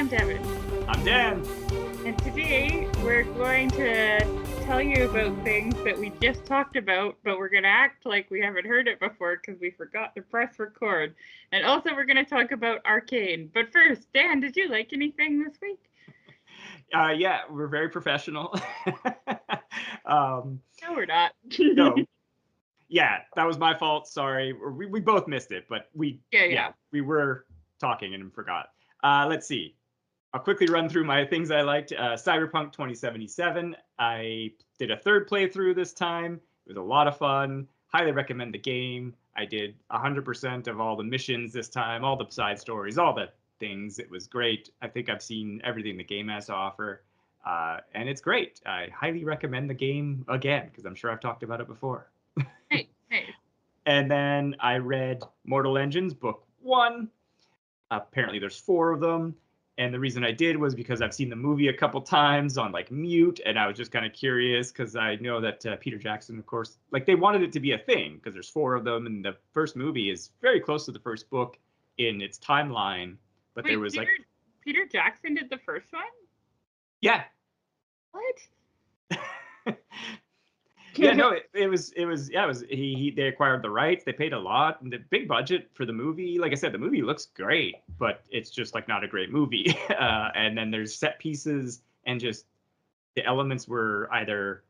I'm Devin. I'm Dan. And today we're going to tell you about things that we just talked about, but we're going to act like we haven't heard it before because we forgot to press record. And also we're going to talk about Arcane. But first, Dan, did you like anything this week? Yeah, we're very professional. No, we're not. No. Yeah, that was my fault. Sorry. We both missed it, but we were talking and forgot. Let's see. I'll quickly run through my things I liked. Cyberpunk 2077. I did a third playthrough this time. It was a lot of fun. Highly recommend the game. I did 100% of all the missions this time, all the side stories, all the things. It was great. I think I've seen everything the game has to offer, and it's great. I highly recommend the game again because I'm sure I've talked about it before. Hey. And then I read Mortal Engines Book 1. Apparently there's 4 of them. And the reason I did was because I've seen the movie a couple times on like mute, and I was just kind of curious because I know that Peter Jackson, of course, like they wanted it to be a thing because there's 4 of them, and the first movie is very close to the first book in its timeline. But Wait, there was Peter Jackson did the first one? Yeah. What? Yeah, no, they acquired the rights, they paid a lot, and the big budget for the movie. Like I said, the movie looks great, but it's just like not a great movie. And then there's set pieces and just the elements were either,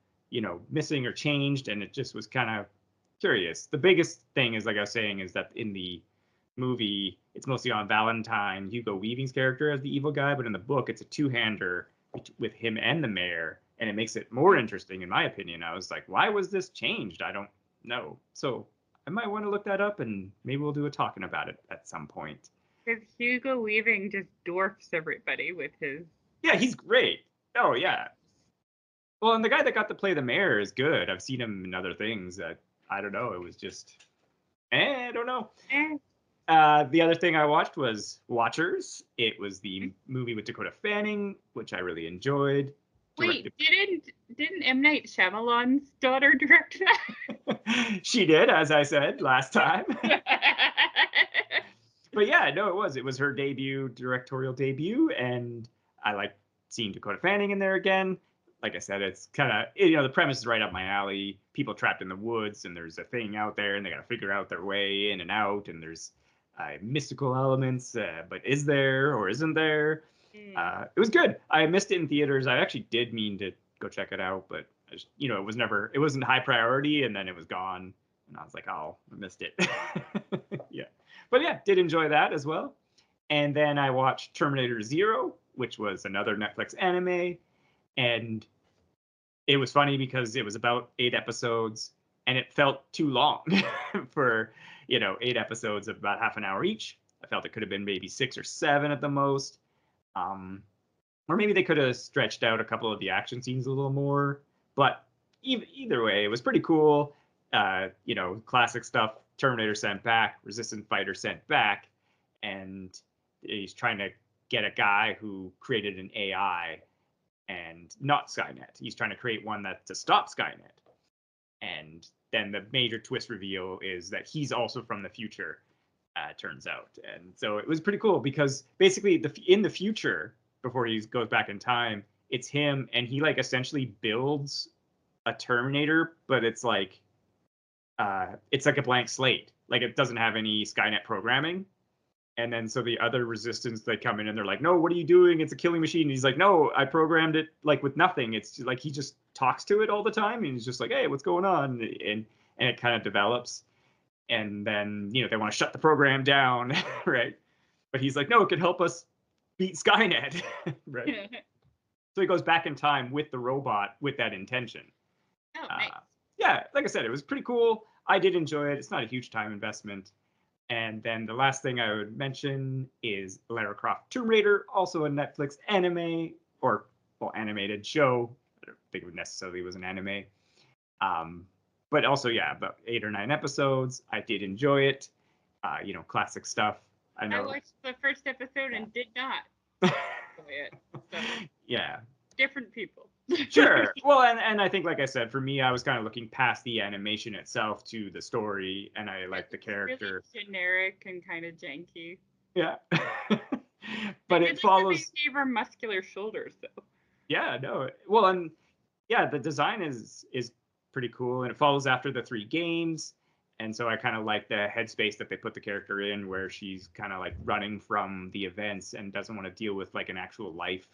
missing or changed, and it just was kind of curious. The biggest thing is, like I was saying, is that in the movie, it's mostly on Valentine, Hugo Weaving's character as the evil guy, but in the book, it's a two-hander with him and the mayor. And it makes it more interesting, in my opinion. I was like, why was this changed? I don't know. So I might want to look that up, and maybe we'll do a talking about it at some point. Because Hugo Weaving just dwarfs everybody with his... Yeah, he's great. Oh, yeah. Well, and the guy that got to play the mayor is good. I've seen him in other things. I don't know. It was just, I don't know. The other thing I watched was Watchers. It was the movie with Dakota Fanning, which I really enjoyed. Wait, didn't M. Night Shyamalan's daughter direct that? She did, as I said last time. But yeah, no, it was her directorial debut, and I like seeing Dakota Fanning in there again. Like I said, it's kind of, the premise is right up my alley. People trapped in the woods, and there's a thing out there, and they got to figure out their way in and out, and there's mystical elements, but is there or isn't there? It was good. I missed it in theaters. I actually did mean to go check it out, but it wasn't high priority, and then it was gone, and I was like, oh, I missed it. Yeah, but yeah, did enjoy that as well. And then I watched Terminator Zero, which was another Netflix anime, and it was funny because it was about 8 episodes, and it felt too long for 8 episodes of about half an hour each. I felt it could have been maybe 6 or 7 at the most. Or maybe they could have stretched out a couple of the action scenes a little more. But either way, it was pretty cool. Classic stuff. Terminator sent back, Resistance Fighter sent back, and he's trying to get a guy who created an AI and not Skynet. He's trying to create one to stop Skynet. And then the major twist reveal is that he's also from the future. Turns out. And so it was pretty cool because basically in the future, before he goes back in time, it's him, and he like essentially builds a Terminator, but it's like a blank slate. Like it doesn't have any Skynet programming. And then so the other Resistance, they come in and they're like, no, what are you doing? It's a killing machine. And he's like, no, I programmed it like with nothing. It's just, like he just talks to it all the time, and he's just like, hey, what's going on? And it kind of develops. And then, they want to shut the program down, right? But he's like, no, it could help us beat Skynet, right? So he goes back in time with the robot with that intention. Oh, nice. Yeah, like I said, it was pretty cool. I did enjoy it. It's not a huge time investment. And then the last thing I would mention is Lara Croft Tomb Raider, also a Netflix anime, animated show. I don't think it necessarily was an anime. But also, yeah, about 8 or 9 episodes. I did enjoy it. Classic stuff. I watched the first episode and did not enjoy it. So, yeah. Different people. Sure. Well, and I think, like I said, for me, I was kind of looking past the animation itself to the story, and I like the character. Really generic and kind of janky. Yeah. I But did it like that they follows. gave her muscular shoulders though. Yeah, no. Well, and yeah, the design is pretty cool, and it follows after the 3 games. And so I kind of like the headspace that they put the character in, where she's kind of like running from the events and doesn't want to deal with like an actual life,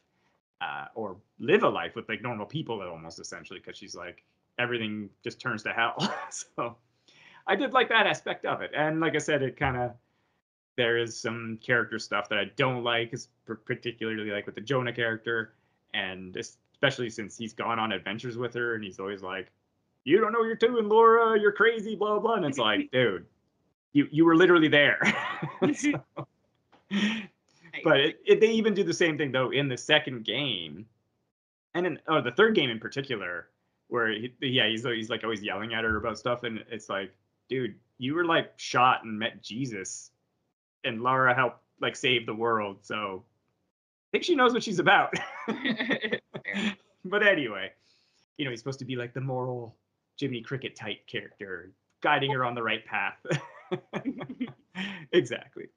or live a life with like normal people almost essentially, because she's like everything just turns to hell. So I did like that aspect of it, and like I said, it kind of there is some character stuff that I don't like, is particularly like with the Jonah character, and especially since he's gone on adventures with her, and he's always like, "You don't know what you're doing, Laura. You're crazy." Blah blah. And it's like, dude, you were literally there. So, but they even do the same thing though in the second game, and in the third game in particular, where he's like always yelling at her about stuff, and it's like, dude, you were like shot and met Jesus, and Lara helped like save the world, so I think she knows what she's about. But anyway, he's supposed to be like the moral Jiminy Cricket type character, guiding her on the right path. Exactly.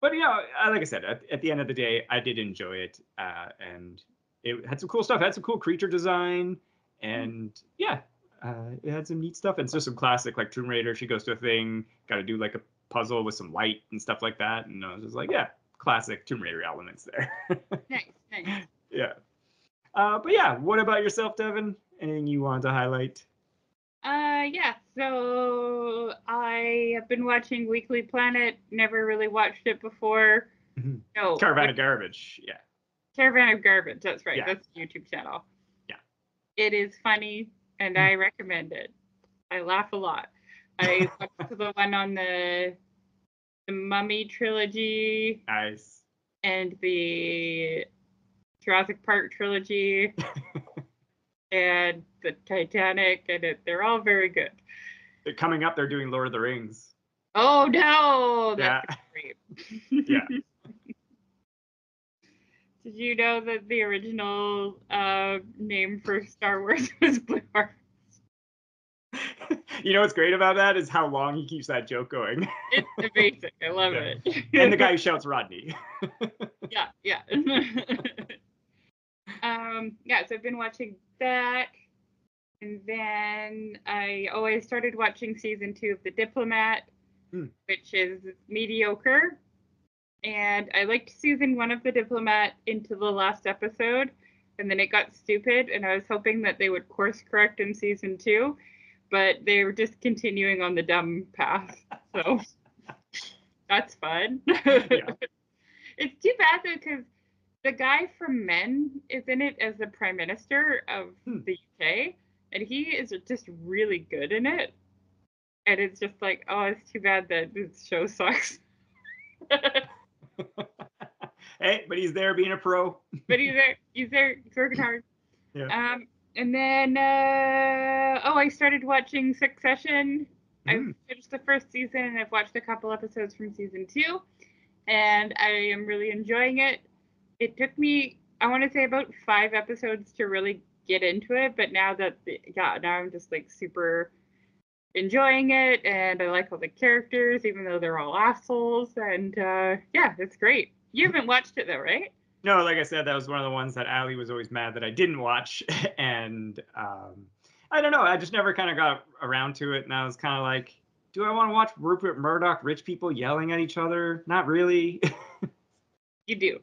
But like I said, at the end of the day, I did enjoy it, and it had some cool stuff. It had some cool creature design, and yeah, it had some neat stuff. And so some classic like Tomb Raider. She goes to a thing, got to do like a puzzle with some light and stuff like that. And I was just like, yeah, classic Tomb Raider elements there. Nice, nice. Yeah. But yeah, what about yourself, Devin? Anything you want to highlight? Yeah, so I have been watching Weekly Planet, never really watched it before. No, Caravan of Garbage. Yeah. Caravan of Garbage, that's right. Yeah. That's the YouTube channel. Yeah. It is funny and I recommend it. I laugh a lot. I watched the one on the Mummy trilogy Nice. and the Jurassic Park trilogy and the Titanic, and they're all very good. Coming up, they're doing Lord of the Rings. Oh no, that's Yeah. great. Yeah. Did you know that the original name for Star Wars was Blue Heart? You know what's great about that is how long he keeps that joke going. It's amazing. I love Yeah. it. And the guy who shouts Rodney. Yeah, yeah. Yeah, so I've been watching that. And then I started watching season 2 of The Diplomat, which is mediocre. And I liked season 1 of The Diplomat into the last episode, and then it got stupid, and I was hoping that they would course correct in season 2, but they were just continuing on the dumb path. So that's fun. Yeah. It's too bad though, because the guy from Men is in it as the Prime Minister of the UK, and he is just really good in it. And it's just like, oh, it's too bad that this show sucks. Hey, but he's there being a pro. But he's working hard. Yeah. And then I started watching Succession. I've finished the first season and I've watched a couple episodes from season 2, and I am really enjoying it. It took me, I want to say, about 5 episodes to really get into it, but now I'm just like super enjoying it, and I like all the characters, even though they're all assholes, and yeah, it's great. You haven't watched it though, right? No, like I said, that was one of the ones that Allie was always mad that I didn't watch. And I don't know, I just never kind of got around to it. And I was kind of like, do I want to watch Rupert Murdoch, rich people yelling at each other? Not really. You do.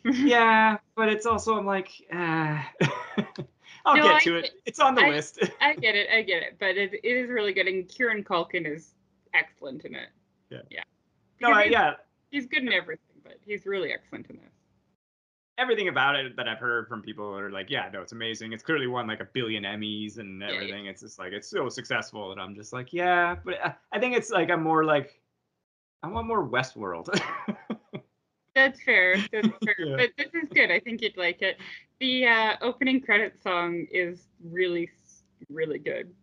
Yeah, but it's also, I'm like, I'll get to it. It's on the list. I get it. But it is really good. And Kieran Culkin is excellent in it. Yeah. No, He's good in everything, but he's really excellent in this. Everything about it that I've heard from people are like, yeah, no, it's amazing. It's clearly won like 1 billion Emmys and everything. It's just like, it's so successful. And I'm just like, yeah, but I think it's like, I want more Westworld. That's fair. Yeah. But this is good. I think you'd like it. The opening credit song is really, really good.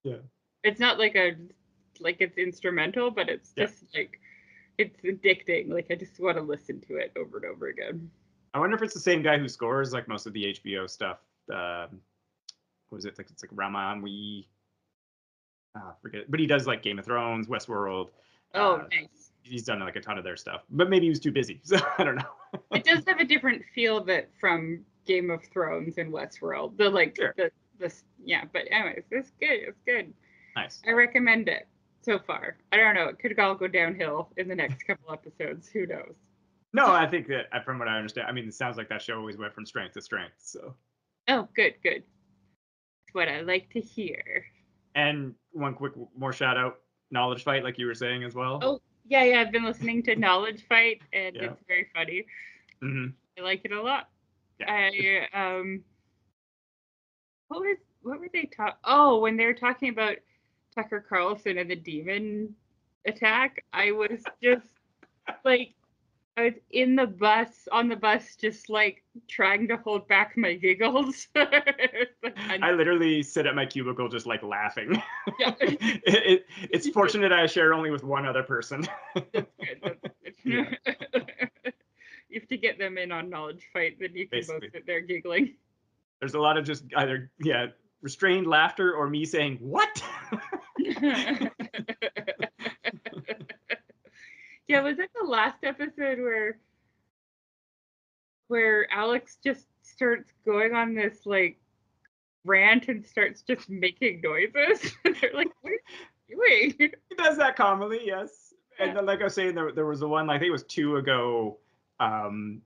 Yeah. It's not like it's instrumental, but it's just like, it's addicting. Like, I just want to listen to it over and over again. I wonder if it's the same guy who scores like most of the HBO stuff. What was it? It's like Raman. Forget it. But he does like Game of Thrones, Westworld. Oh, nice. he's done like a ton of their stuff, but maybe he was too busy. So I don't know. It does have a different feel that from Game of Thrones and Westworld. The like Sure. the yeah, but anyways, it's good. It's good. Nice. I recommend it so far. I don't know. It could all go downhill in the next couple episodes. Who knows? No, I think that from what I understand, I mean, it sounds like that show always went from strength to strength. So. Oh, good, good. That's what I like to hear. And one quick more shout out, Knowledge Fight, like you were saying as well. Oh, yeah, yeah. I've been listening to Knowledge Fight, and Yeah. it's very funny. Mm-hmm. I like it a lot. Yeah. What were they talking? Oh, when they were talking about Tucker Carlson and the demon attack, I was just like, I was on the bus, just like trying to hold back my giggles. I literally sit at my cubicle just like laughing. Yeah. It's fortunate I share only with one other person. That's good. That's good. Yeah. You have to get them in on Knowledge Fight, then you can Basically. both sit there giggling. There's a lot of just either restrained laughter or me saying what. Yeah, was that the last episode where Alex just starts going on this like rant and starts just making noises? They're like, what are you doing? He does that commonly, yes. Yeah. And then, like I was saying, there was the one, I think it was 2 ago,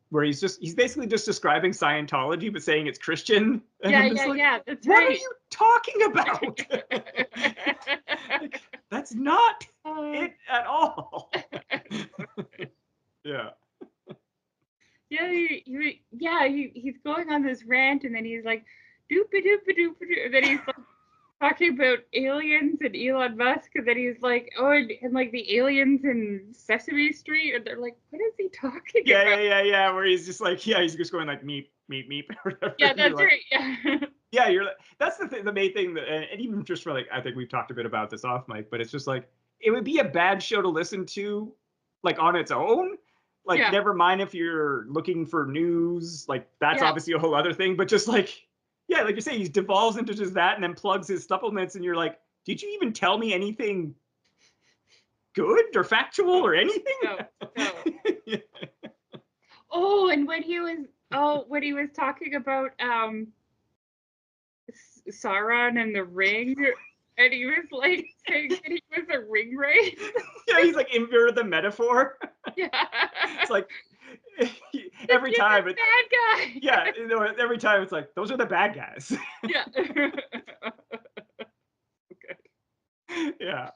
where he's basically just describing Scientology but saying it's Christian. And Yeah, I'm just yeah, like, yeah. That's what right. are you talking about? Like, that's not it at all. Yeah. Yeah, he's going on this rant, and then he's like, doopy doopy doopy, and then he's like talking about aliens and Elon Musk, and then he's like, oh, and like the aliens in Sesame Street, and they're like, what is he talking about? Yeah. Where he's just like, he's just going like meep, meep, meep, or whatever. Yeah, And you're that's like, right. Yeah. Yeah, you're like, that's the main thing that, and even just for like, I think we've talked a bit about this off mic, but it's just like, it would be a bad show to listen to, like on its own. Like, Yeah. never mind if you're looking for news, like that's Yeah. obviously a whole other thing. But just like, yeah, like you say, he devolves into just that and then plugs his supplements, and you're like, did you even tell me anything good or factual or anything? No. Yeah. Oh, and when he was talking about Sauron and the ring, and he was like saying that he was a ring wraith. Yeah, he's like inverted the metaphor. Yeah. It's like every time it's bad guy. Yeah, every time it's like, those are the bad guys. Yeah. Good. Yeah.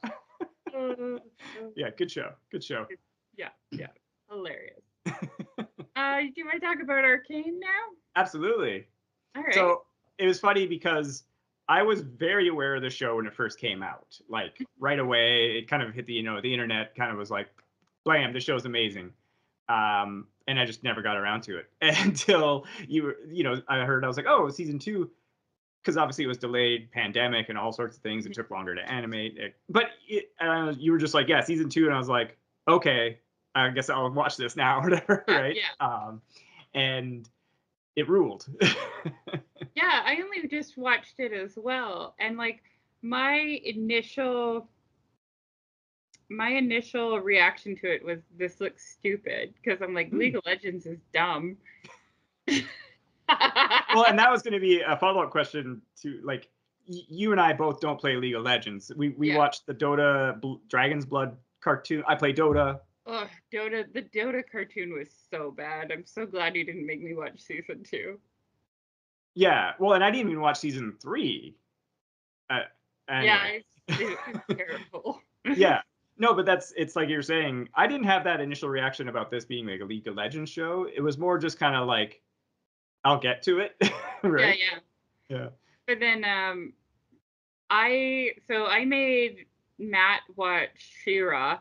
Yeah, good show. Yeah. Hilarious. Do you want to talk about Arcane now? Absolutely. All right. So it was funny because I was very aware of the show when it first came out. Like right away, it kind of hit the internet kind of was like, blam, this show's amazing. And I just never got around to it until I heard, I was like, oh, season 2, because obviously it was delayed, pandemic and all sorts of things. It took longer to animate it. But you were just like, yeah, season 2. And I was like, okay, I guess I'll watch this now or whatever, right? Yeah. And it ruled. Yeah, I only just watched it as well. And like my initial reaction to it was, this looks stupid, because I'm like, League of Legends is dumb. Well, and that was going to be a follow-up question to, like, you and I both don't play League of Legends. We watched the Dota Dragon's Blood cartoon. I play Dota. Oh, the Dota cartoon was so bad. I'm so glad you didn't make me watch season 2. Yeah, well, and I didn't even watch season 3. Anyway. Yeah, it's terrible. Yeah. No, but it's like you're saying, I didn't have that initial reaction about this being like a League of Legends show. It was more just kind of like, I'll get to it. Right? Yeah. But then I made Matt watch She-Ra,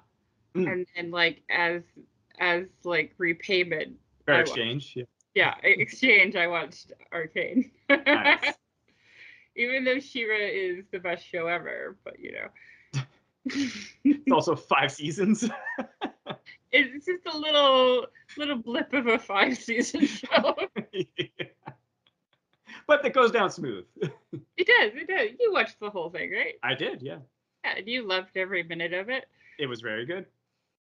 and like as like repayment. Or exchange. Yeah, exchange. I watched Arcane. Nice. Even though She-Ra is the best show ever, but It's also 5 seasons. It's just a little blip of a 5-season show. Yeah. But it goes down smooth. It does. You watched the whole thing, right? I did, yeah. Yeah, and you loved every minute of it. It was very good.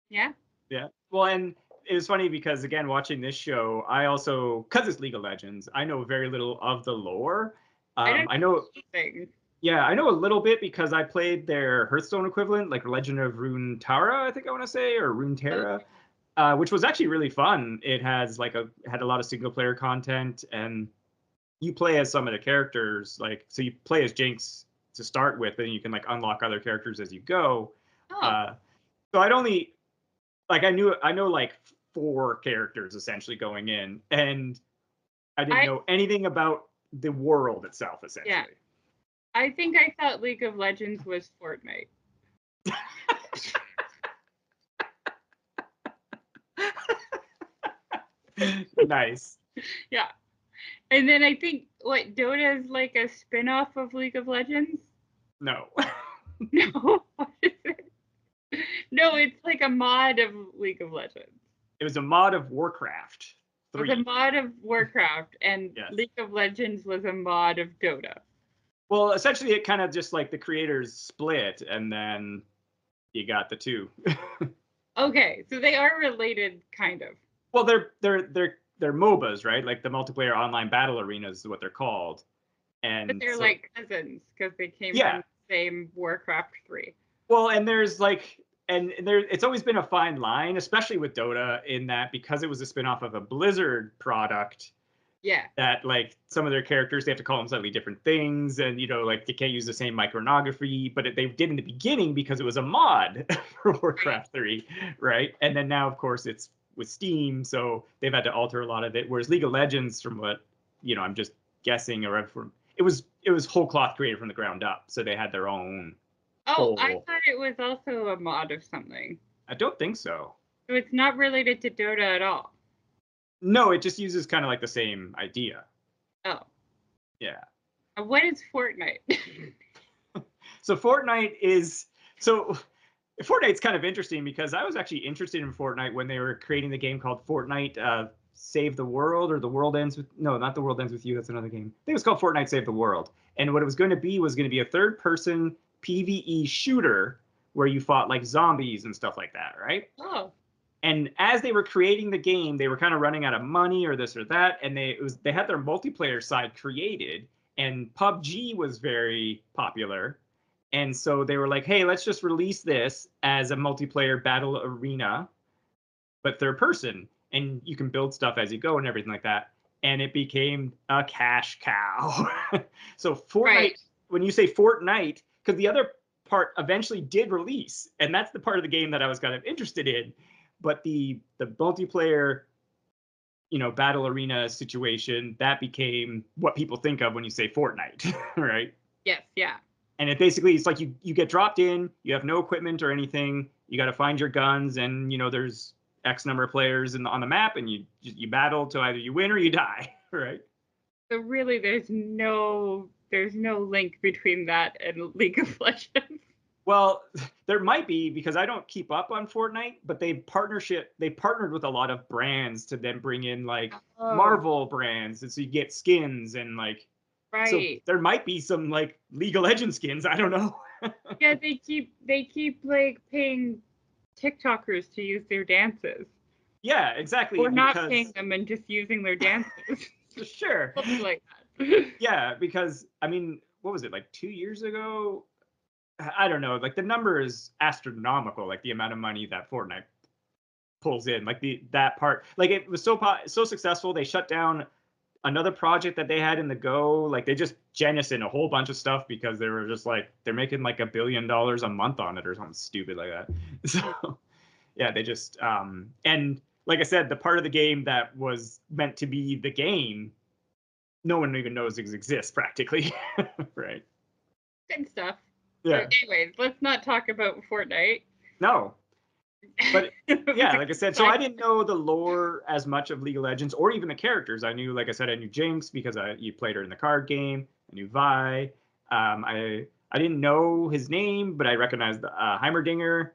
Yeah. Yeah. Well, and it was funny because again, watching this show, I also, because it's League of Legends, I know very little of the lore. I don't I know know, anything. yeah, I know a little bit because I played their Hearthstone equivalent, like Legend of Runeterra, I think I want to say, or Oh, Runeterra, which was actually really fun. It has like had a lot of single player content, and you play as some of the characters, like so you play as Jinx to start with, and you can like unlock other characters as you go. oh, Uh, so I know like four characters essentially going in, and I didn't I know anything about the world itself yeah. essentially. I think I thought League of Legends was Fortnite. Nice. Yeah. And then I think what Dota is like a spin-off of League of Legends? No. No, what is it? No, it's like a mod of League of Legends. It was a mod of Warcraft It was a 3. mod of Warcraft, and Yes. League of Legends was a mod of Dota. Well, essentially, it kind of just like the creators split, and then you got the two. Okay, so they are related, kind of. Well, they're MOBAs, right? Like the multiplayer online battle arenas is what they're called. But And they're so, like cousins because they came from yeah. the same Warcraft 3. Well, and there's like, and there, it's always been a fine line, especially with Dota, in that because it was a spinoff of a Blizzard product, Yeah. that like some of their characters they have to call them slightly different things, and like they can't use the same iconography, but they did in the beginning because it was a mod for Right. Warcraft 3, right? And then now of course it's with Steam, so they've had to alter a lot of it, whereas League of Legends, from what I'm just guessing, or from it was whole cloth created from the ground up, so they had their own Oh, I whole. thought it was also a mod of something. I don't think so. So it's not related to Dota at all. No, it just uses kind of like the same idea. Oh. Yeah. What is Fortnite? So Fortnite is so Fortnite's kind of interesting because I was actually interested in Fortnite when they were creating the game called Fortnite Save the World, or The World Ends with, no, not The World Ends with You. That's another game. I think it was called Fortnite Save the World. And what it was going to be a third person PvE shooter where you fought like zombies and stuff like that, right? Oh. And as they were creating the game, they were kind of running out of money or this or that, and they had their multiplayer side created, and PUBG was very popular, and so they were like, "Hey, let's just release this as a multiplayer battle arena, but third person, and you can build stuff as you go and everything like that." And it became a cash cow. So Fortnite, Right. when you say Fortnite, because the other part eventually did release, and that's the part of the game that I was kind of interested in, but the multiplayer battle arena situation, that became what people think of when you say Fortnite. Right? Yes, yeah. And it's like you get dropped in, you have no equipment or anything, you got to find your guns, and there's X number of players on the map, and you battle to either you win or you die. Right? So really there's no link between that and League of Legends. Well, there might be, because I don't keep up on Fortnite, but they partnered with a lot of brands to then bring in like Oh, Marvel brands, and so you get skins, and like, so right. there might be some like League of Legends skins. I don't know. Yeah, they keep like paying TikTokers to use their dances. Yeah, exactly. Or not paying Because them and just using their dances. sure. Something like that. Yeah, because I mean, what was it, like 2 years ago? I don't know. Like the number is astronomical. Like the amount of money that Fortnite pulls in, like that part, like it was so successful, they shut down another project that they had in the go. Like they just jettisoned a whole bunch of stuff because they were just like, they're making like $1 billion a month on it or something stupid like that. So yeah, they just and like I said, the part of the game that was meant to be the game, no one even knows it exists practically. Right? Good stuff. Yeah. But anyways, let's not talk about Fortnite. No. But It was yeah, a like I said, so side- I didn't know the lore as much of League of Legends, or even the characters. I knew, like I said, I knew Jinx because you played her in the card game. I knew Vi. I didn't know his name, but I recognized Heimerdinger,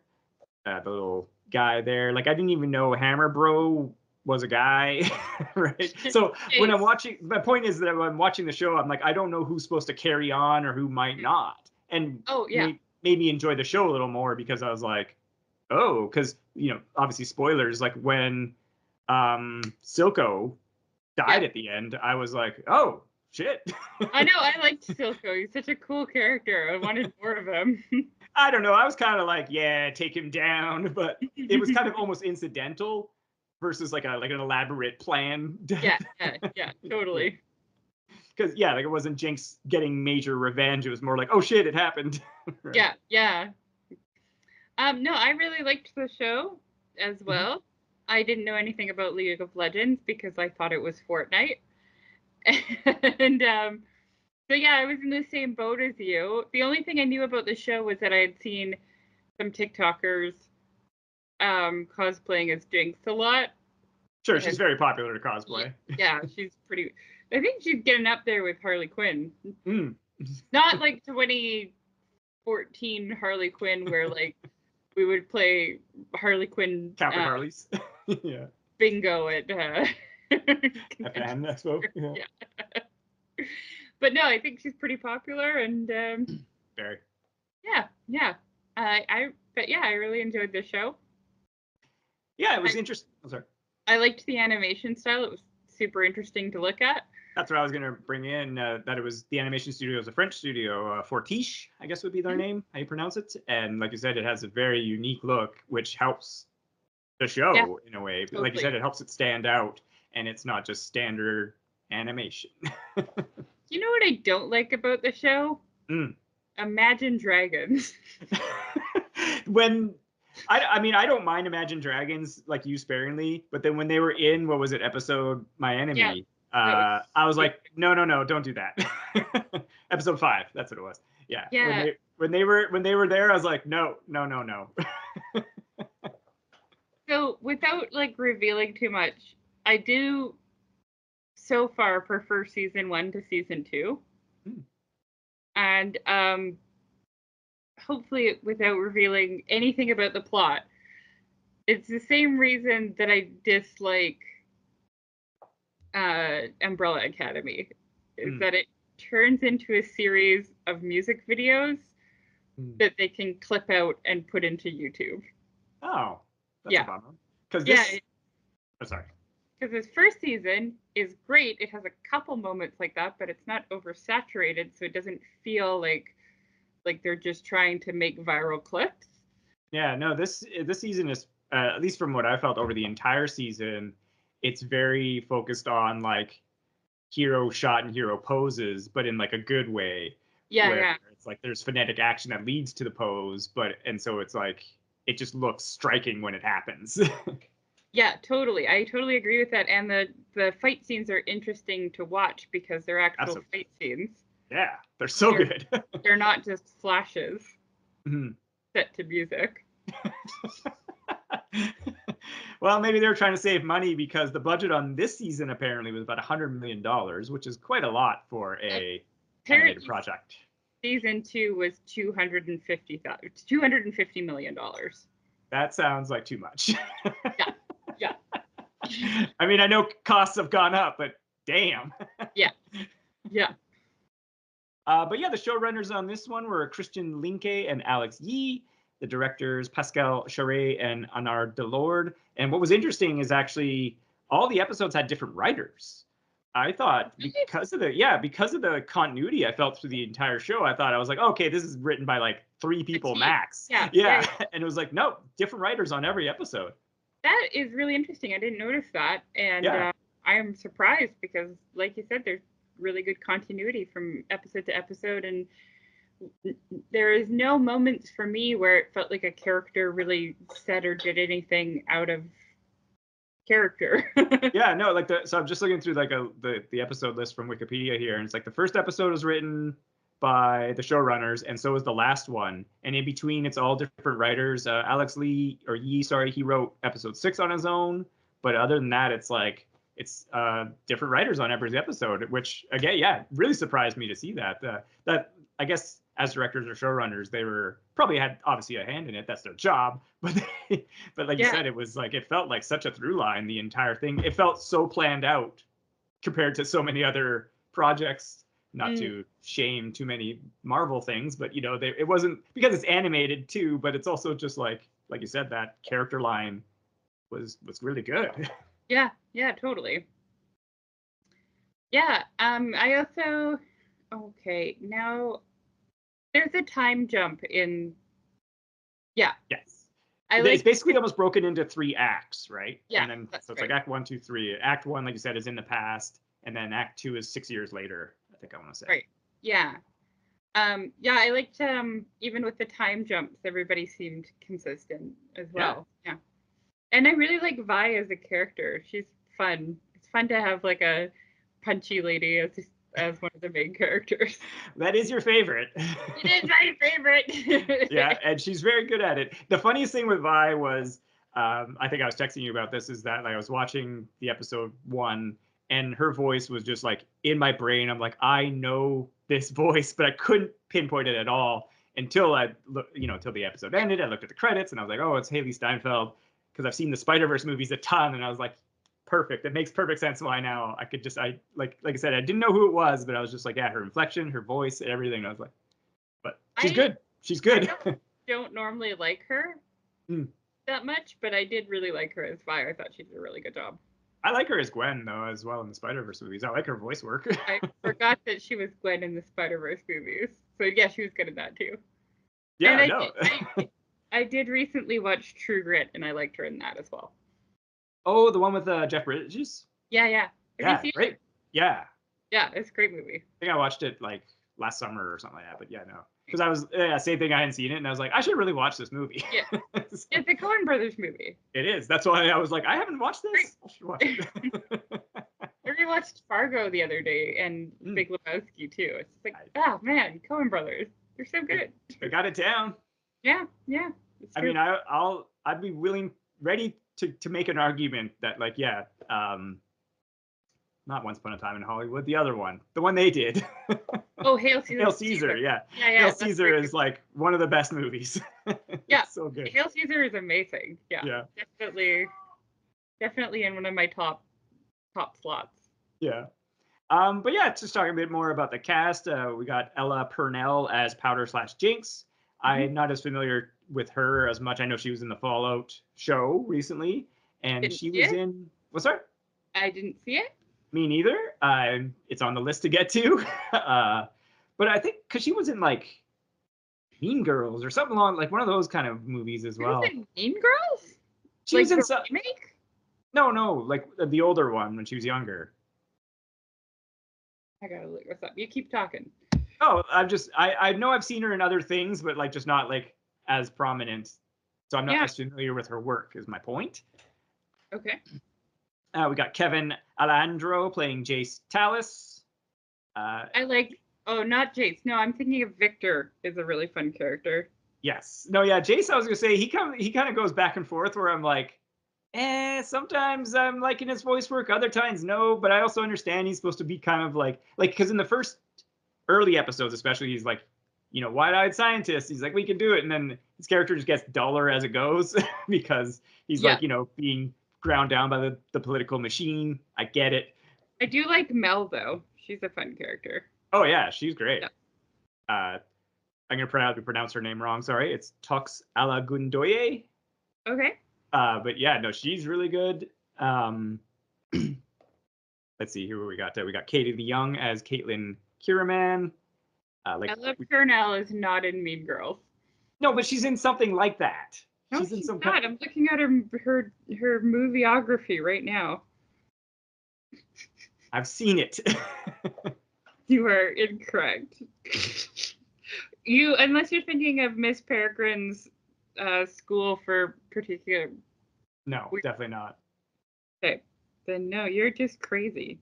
the little guy there. Like I didn't even know Hammer Bro was a guy, right? So when I'm watching, my point is that when I'm watching the show, I'm like, I don't know who's supposed to carry on or who might not, and Oh yeah. made me enjoy the show a little more because I was like, oh, because obviously spoilers, like when Silco died at the end, I was like, oh shit. I know, I liked Silco. He's such a cool character. I wanted more of him. I don't know. I was kind of like, yeah, take him down, but it was kind of almost incidental versus like an elaborate plan. Yeah, totally. Because like it wasn't Jinx getting major revenge. It was more like, oh shit, it happened. Right? Yeah. No, I really liked the show as well. Mm-hmm. I didn't know anything about League of Legends because I thought it was Fortnite. And so yeah, I was in the same boat as you. The only thing I knew about the show was that I had seen some TikTokers cosplaying as Jinx a lot. Sure, she's very popular to cosplay. Yeah, she's pretty. I think she's getting up there with Harley Quinn. Mm. Not like 2014 Harley Quinn, where like we would play Harley Quinn. Captain Harleys. Yeah. Bingo at FN, I suppose. Yeah. But no, I think she's pretty popular, and very. Yeah. I really enjoyed the show. Yeah, it was interesting. Oh, sorry. I liked the animation style. It was super interesting to look at. That's what I was going to bring in, that it was the animation studio is a French studio, Fortiche, I guess would be their name, how you pronounce it. And like you said, it has a very unique look, which helps the show in a way. Totally. Like you said, it helps it stand out, and it's not just standard animation. You know what I don't like about the show? Imagine Dragons. When I don't mind Imagine Dragons like you sparingly, but then when they were in episode My Enemy, I was like, no, don't do that. Episode 5, that's what it was. Yeah. When they were there, I was like, no. So without like revealing too much, I do so far prefer season 1 to season 2. And hopefully without revealing anything about the plot, it's the same reason that I dislike Umbrella Academy, is that it turns into a series of music videos that they can clip out and put into YouTube. Oh, that's a bummer. Because this first season is great. It has a couple moments like that, but it's not oversaturated, so it doesn't feel like they're just trying to make viral clips. Yeah, no, this season is, at least from what I felt over the entire season, it's very focused on like hero shot and hero poses, but in like a good way. Yeah. It's like there's phonetic action that leads to the pose, and so it's like it just looks striking when it happens. Yeah, totally. I totally agree with that. And the fight scenes are interesting to watch because they're actual fight scenes. Yeah, they're so good. They're not just flashes set to music. Well, maybe they were trying to save money because the budget on this season apparently was about $100 million, which is quite a lot for a animated project. Season 2 was $250 million. That sounds like too much. Yeah. I mean, I know costs have gone up, but damn. Yeah. But yeah, the showrunners on this one were Christian Linke and Alex Yee. The directors Pascal Charret and Anar Delord. And what was interesting is actually all the episodes had different writers. I thought because of the continuity I felt through the entire show, I was like, okay, this is written by like 3 people max. Yeah. And it was like, nope, different writers on every episode. That is really interesting. I didn't notice that. And I am surprised because, like you said, there's really good continuity from episode to episode. And there is no moments for me where it felt like a character really said or did anything out of character. Yeah, no, so I'm just looking through like the episode list from Wikipedia here, and it's like the first episode was written by the showrunners, and so was the last one. And in between, it's all different writers. Alex Yee, he wrote episode 6 on his own. But other than that, it's different writers on every episode, which again, really surprised me to see that. That I guess as directors or showrunners, they probably had obviously a hand in it. That's their job. But like you said, it was like it felt like such a through line, the entire thing. It felt so planned out compared to so many other projects not to shame too many Marvel things, but you know, it wasn't because it's animated too, but it's also just like you said, that character line was really good. Yeah, yeah, totally. Yeah, I also okay, now there's a time jump in yeah. Yes. I It's like basically almost broken into 3 acts, right? yeah, And then that's so it's right. like Act 1, 2, 3. Act 1, like you said, is in the past, and then Act 2 is 6 years later, I think I want to say. Right. Yeah. Yeah, I liked even with the time jumps, everybody seemed consistent as well. Yeah. And I really like Vi as a character. She's fun. It's fun to have like a punchy lady as one of the main characters. That is your favorite. It is my favorite. Yeah, and she's very good at it. The funniest thing with Vi was, I think I was texting you about this, is that like, I was watching the episode 1, and her voice was just like in my brain. I'm like, I know this voice, but I couldn't pinpoint it at all until until the episode ended. I looked at the credits and I was like, oh, it's Haley Steinfeld, because I've seen the Spider-Verse movies a ton, and I was like, perfect. It makes perfect sense why now I could just like I said, I didn't know who it was, but I was just like, yeah, her inflection, her voice, everything. I was like, but she's good. She's good. I don't normally like her that much, but I did really like her as Vi. I thought she did a really good job. I like her as Gwen though, as well, in the Spider-Verse movies. I like her voice work. I forgot that she was Gwen in the Spider-Verse movies. So yeah, she was good at that too. Yeah, and no. I did recently watch True Grit, and I liked her in that as well. Oh, the one with Jeff Bridges? Yeah, yeah. Yeah, great. Yeah. Yeah, it's a great movie. I think I watched it like last summer or something like that, but yeah, no. Because I was, same thing, I hadn't seen it, and I was like, I should really watch this movie. Yeah. So, it's a Coen Brothers movie. It is. That's why I was like, I haven't watched this. I should watch it. I rewatched Fargo the other day, and Big Lebowski too. It's like, oh man, Coen Brothers. They're so good. They got it down. Yeah, yeah. I mean, I'd be ready to make an argument that, like, yeah, not Once Upon a Time in Hollywood, the other one, the one they did. Oh, Hail Caesar. Hail Caesar, yeah. Yeah, Hail Caesar is like one of the best movies. Yeah, so good. Hail Caesar is amazing. Yeah, yeah, definitely in one of my top slots. Yeah. But yeah, just talking a bit more about the cast. We got Ella Purnell as Powder/Jinx. I'm not as familiar with her as much. I know she was in the Fallout show recently, and she was in. What's that? I didn't see it. Me neither. It's on the list to get to. But I think because she was in like Mean Girls or something along like one of those kind of movies as well. Was in Mean Girls? She like was in some remake? No, like the older one when she was younger. I gotta look this up. You keep talking. Oh, I know I've seen her in other things, but like just not like as prominent. So I'm not as familiar with her work, is my point. Okay. We got Kevin Alejandro playing Jace Tallis. I like. Oh, not Jace. No, I'm thinking of Victor. Is a really fun character. Yes. No, yeah, Jace. I was gonna say he kind of goes back and forth where I'm like, sometimes I'm liking his voice work, other times no. But I also understand he's supposed to be kind of like because in the first early episodes, especially, he's like, wide-eyed scientist. He's like, we can do it, and then his character just gets duller as it goes because he's like, being ground down by the political machine. I get it. I do like Mel though. She's a fun character. Oh yeah, she's great. Yeah. I'm gonna pronounce her name wrong. Sorry, it's Tux Alagundoye. Okay. But yeah, no, she's really good. Let's see here what we got. We got Katie DeYoung as Caitlin Kiraman. Ella Purnell is not in Mean Girls. No, but she's in something like that. No, she's in some not. I'm looking at her movieography right now. I've seen it. You are incorrect. Unless you're thinking of Miss Peregrine's School for Particular. No, definitely not. Okay, then no, you're just crazy.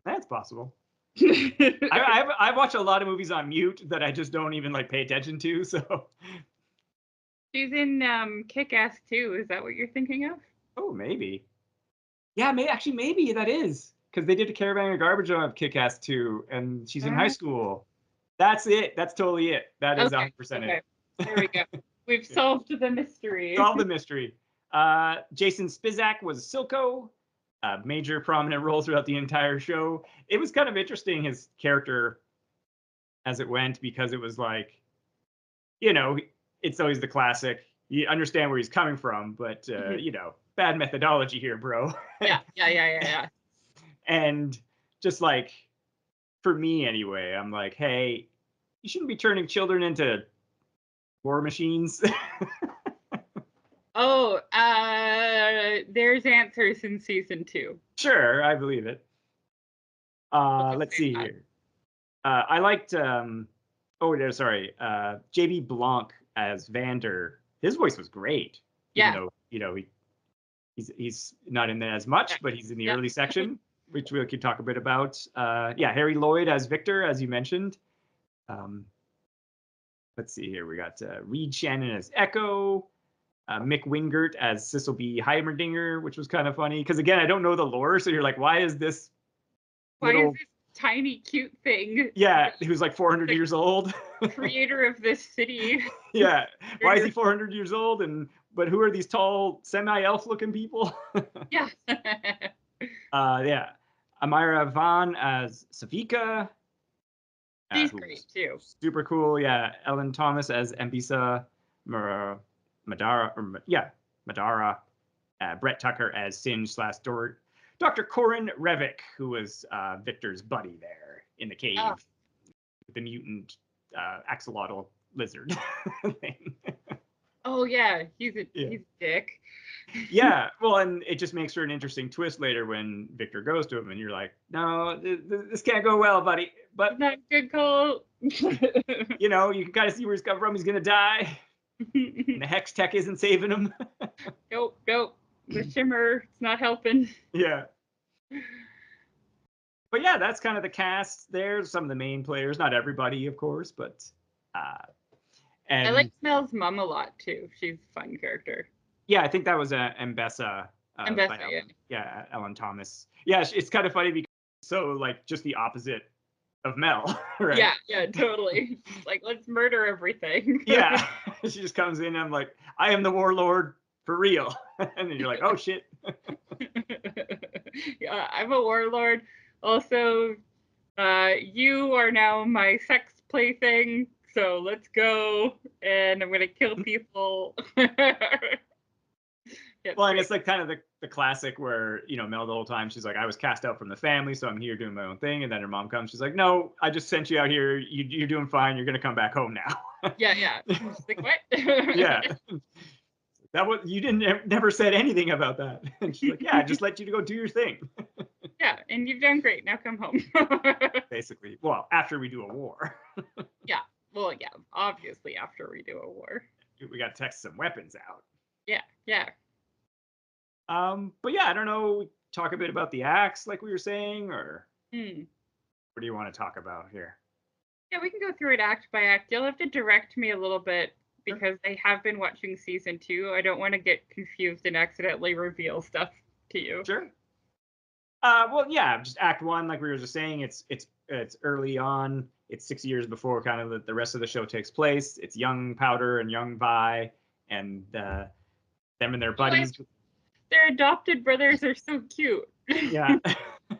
That's possible. I watch a lot of movies on mute that I just don't even pay attention to. So she's in Kick-Ass 2. Is that what you're thinking of? Oh, maybe. Yeah, maybe that is because they did a Caravan of Garbage of Kick-Ass 2, and she's in high school. That's it. That's totally it. That is 100% it. There we go. We've solved the mystery. Solved the mystery. Jason Spizak was Silco. major prominent role throughout the entire show. It was kind of interesting, his character as it went, because it was like, it's always the classic. You understand where he's coming from, but bad methodology here, bro. Yeah. And just like, for me anyway, I'm like, hey, you shouldn't be turning children into war machines. Oh, there's answers in season 2. Sure, I believe it. Let's see here. I liked sorry, JB Blanc as Vander. His voice was great. Yeah. Even though he's not in there as much, but he's in the early section, which we could talk a bit about. Harry Lloyd as Victor, as you mentioned. Let's see here. We got Reed Shannon as Echo. Mick Wingert as Cecil B. Heimerdinger, which was kind of funny because, again, I don't know the lore, so you're like, why is this tiny cute thing? Yeah, who's like 400 years old. Creator of this city. Yeah, why is he 400 years old? But who are these tall, semi-elf looking people? Yeah. Amira Vaughn as Savika. She's great too. Super cool. Yeah, Ellen Thomas as Mbisa. Madara. Brett Tucker as Singe / Dr. Corin Revick, who was Victor's buddy there in the cave, the mutant axolotl lizard thing. Oh yeah, he's a dick. Yeah, well, and it just makes for an interesting twist later when Victor goes to him, and you're like, no, this can't go well, buddy. But not good call. You can kind of see where he's come from. He's gonna die. And the Hextech isn't saving him. Nope. The shimmer, it's not helping. Yeah. But yeah, that's kind of the cast there. Some of the main players, not everybody, of course, but and I like Mel's mom a lot too. She's a fun character. Yeah, I think that was Mbessa. Ellen Thomas. Yeah, it's kind of funny because so like just the opposite of Mel, right? Yeah, totally. Like, let's murder everything. Yeah, she just comes in and I'm like, I am the warlord for real. And then you're like, oh shit. Yeah, I'm a warlord. Also, you are now my sex plaything, so let's go. And I'm gonna kill people. Well, and it's like kind of the classic where, Mel the whole time, she's like, I was cast out from the family, so I'm here doing my own thing. And then her mom comes, she's like, no, I just sent you out here. You're doing fine. You're going to come back home now. Yeah. She's like, what? Yeah. Never said anything about that. And she's like, yeah, I just let you to go do your thing. Yeah, and you've done great. Now come home. Basically. Well, after we do a war. Yeah. Well, yeah, obviously after we do a war. We got to test some weapons out. Yeah. But yeah, I don't know. Talk a bit about the acts, like we were saying, or what do you want to talk about here? Yeah, we can go through it act by act. You'll have to direct me a little bit because I have been watching season 2. I don't want to get confused and accidentally reveal stuff to you. Sure. Well, yeah, just act 1, like we were just saying, it's early on. It's 6 years before kind of the rest of the show takes place. It's young Powder and young Vi and them and their buddies. Their adopted brothers are so cute. Yeah.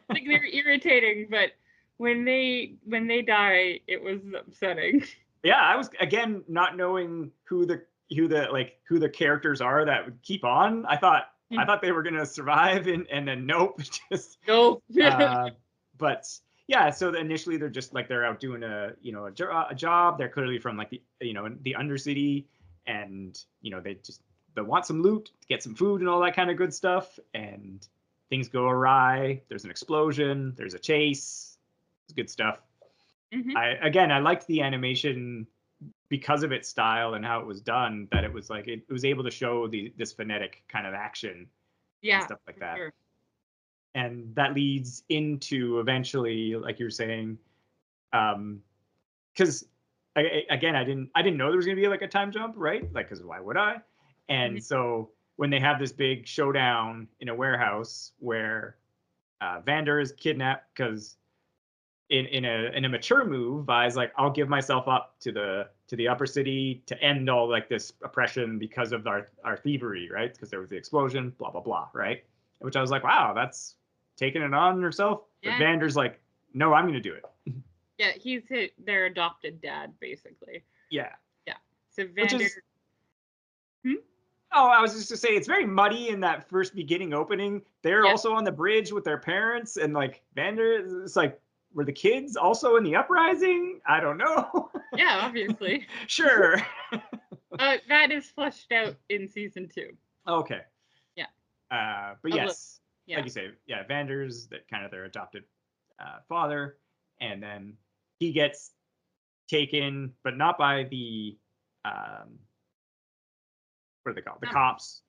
Like, they're irritating, but when they die, it was upsetting. Yeah, I was, again, not knowing who the characters are that would keep on. I thought they were gonna survive, and then nope, just nope. But yeah, so initially they're just like they're out doing a job. They're clearly from like the Undercity, and they want some loot, get some food and all that kind of good stuff, and things go awry. There's an explosion. There's a chase. It's good stuff. Mm-hmm. I liked the animation because of its style and how it was done, that it was like it was able to show this phonetic kind of action and stuff like that. Sure. And that leads into eventually, like you were saying, because again, I didn't know there was gonna be like a time jump, right? Like, because why would I? And so when they have this big showdown in a warehouse where Vander is kidnapped, because in a mature move, Vi's like, I'll give myself up to the upper city to end all like this oppression because of our thievery, right? Because there was the explosion, blah blah blah, right? which I was like, wow, that's taking it on herself. But Yeah. Vander's like, no, I'm going to do it. Yeah, he's their adopted dad, basically. Yeah. Yeah. So Which Vander. is, oh, I was just to say, it's very muddy in that first beginning opening. They're also on the bridge with their parents, and like Vander, it's like, were the kids also in the uprising? I don't know. Yeah, obviously. Sure. That is fleshed out in season 2. Okay. Yeah. But yes, yeah. like you say, yeah, Vander's that kind of their adopted father, and then he gets taken, but not by the what are they called? The cops.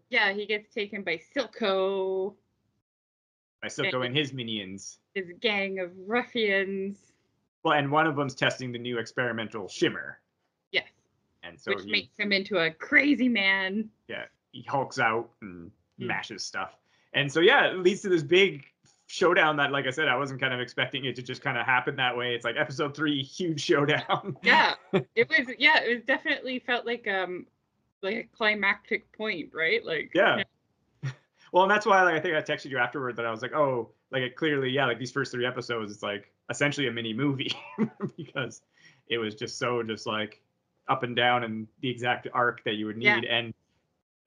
Yeah, he gets taken by Silco. By Silco and his minions. His gang of ruffians. Well, and one of them's testing the new experimental shimmer. Yes. And so which makes him into a crazy man. Yeah, he hulks out and mashes stuff. And so yeah, it leads to this big showdown that, like I said, I wasn't kind of expecting it to just kind of happen that way. It's like episode 3, huge showdown. Yeah, it was definitely felt like a climactic point, right? Like yeah. Well, and that's why like I think I texted you afterward that I was like, oh, like it clearly, yeah, like these first 3 episodes, it's like essentially a mini movie because it was just so just like up and down and the exact arc that you would need. Yeah. And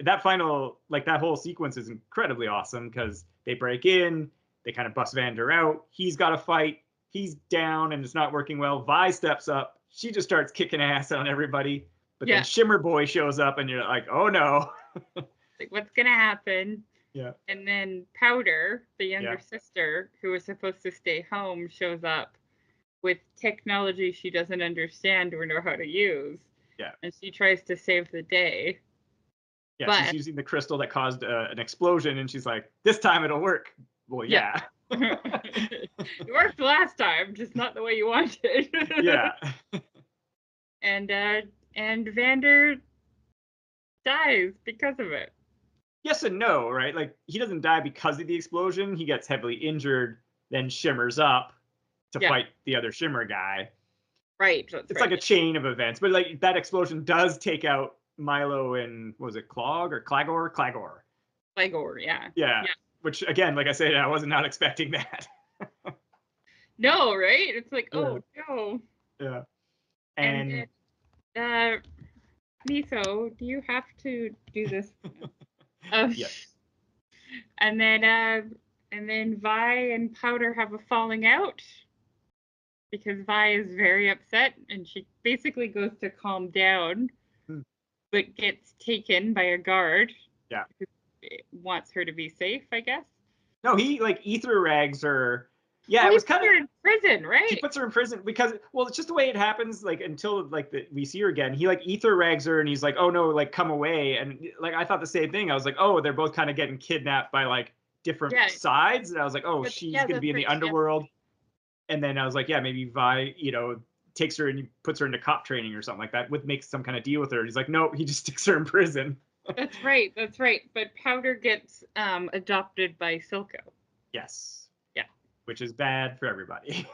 that final, like that whole sequence is incredibly awesome because they break in, they kind of bust Vander out. He's got to fight. He's down and it's not working well. Vi steps up. She just starts kicking ass on everybody. But then Shimmer Boy shows up and you're like, oh no. Like, what's going to happen? Yeah. And then Powder, the younger sister, who was supposed to stay home, shows up with technology she doesn't understand or know how to use. Yeah. And she tries to save the day. Yeah, but she's using the crystal that caused an explosion, and she's like, this time it'll work. Well, yeah. It worked last time, just not the way you wanted. Yeah. And Vander dies because of it. Yes and no, right? Like, he doesn't die because of the explosion. He gets heavily injured, then shimmers up to fight the other Shimmer guy. Right. It's like a chain of events. But, like, that explosion does take out Milo and, what was it, Clog or Clagor? Clagor. Clagor, yeah. Yeah. Which, again, like I said, I was not expecting that. No, right? It's like, oh, no. Yeah. And Miso, do you have to do this? Yes. And then Vi and Powder have a falling out because Vi is very upset and she basically goes to calm down, but gets taken by a guard. Yeah. Who wants her to be safe, I guess. No, he like ether rags her. Yeah, it was kind of in prison, right? He puts her in prison because, well, it's just the way it happens. Like until like we see her again, he like ether rags her, and he's like, "Oh no, like come away." And like I thought the same thing. I was like, "Oh, they're both kind of getting kidnapped by like different sides." And I was like, "Oh, she's gonna be in the underworld." And then I was like, "Yeah, maybe Vi, takes her and puts her into cop training or something like that. Makes some kind of deal with her." And he's like, "No, he just sticks her in prison." That's right. But Powder gets adopted by Silco. Yes. Yeah. Which is bad for everybody.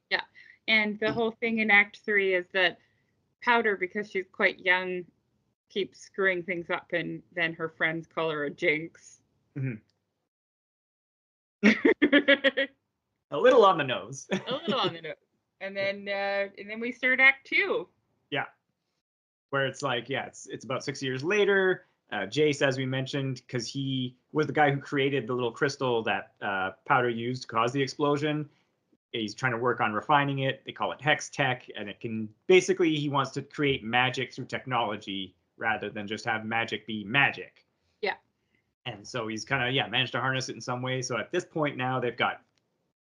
Yeah. And the whole thing in Act 3 is that Powder, because she's quite young, keeps screwing things up, and then her friends call her a jinx. Mm-hmm. A little on the nose. A little on the nose. And then we start Act 2. Yeah. Where it's like, it's about 6 years later. Jace, as we mentioned, because he was the guy who created the little crystal that Powder used to cause the explosion. He's trying to work on refining it. They call it Hextech, and it can basically, he wants to create magic through technology rather than just have magic be magic. Yeah. And so he's kind of managed to harness it in some way. So at this point now they've got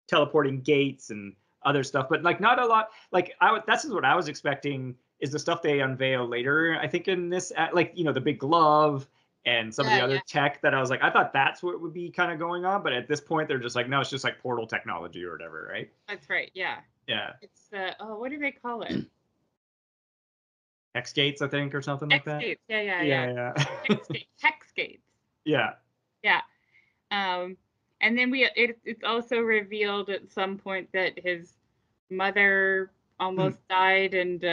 teleporting gates and other stuff, but like not a lot. Like that's what I was expecting. Is the stuff they unveil later, I think, in this, like, the big glove and some of the other tech that I was like, I thought that's what would be kind of going on. But at this point, they're just like, no, it's just like portal technology or whatever, right? That's right, yeah. Yeah. It's, what do they call it? Hex gates, I think, or something like that. Hex gates, yeah. Hex gates. Yeah. Yeah. And then it's also revealed at some point that his mother almost died, and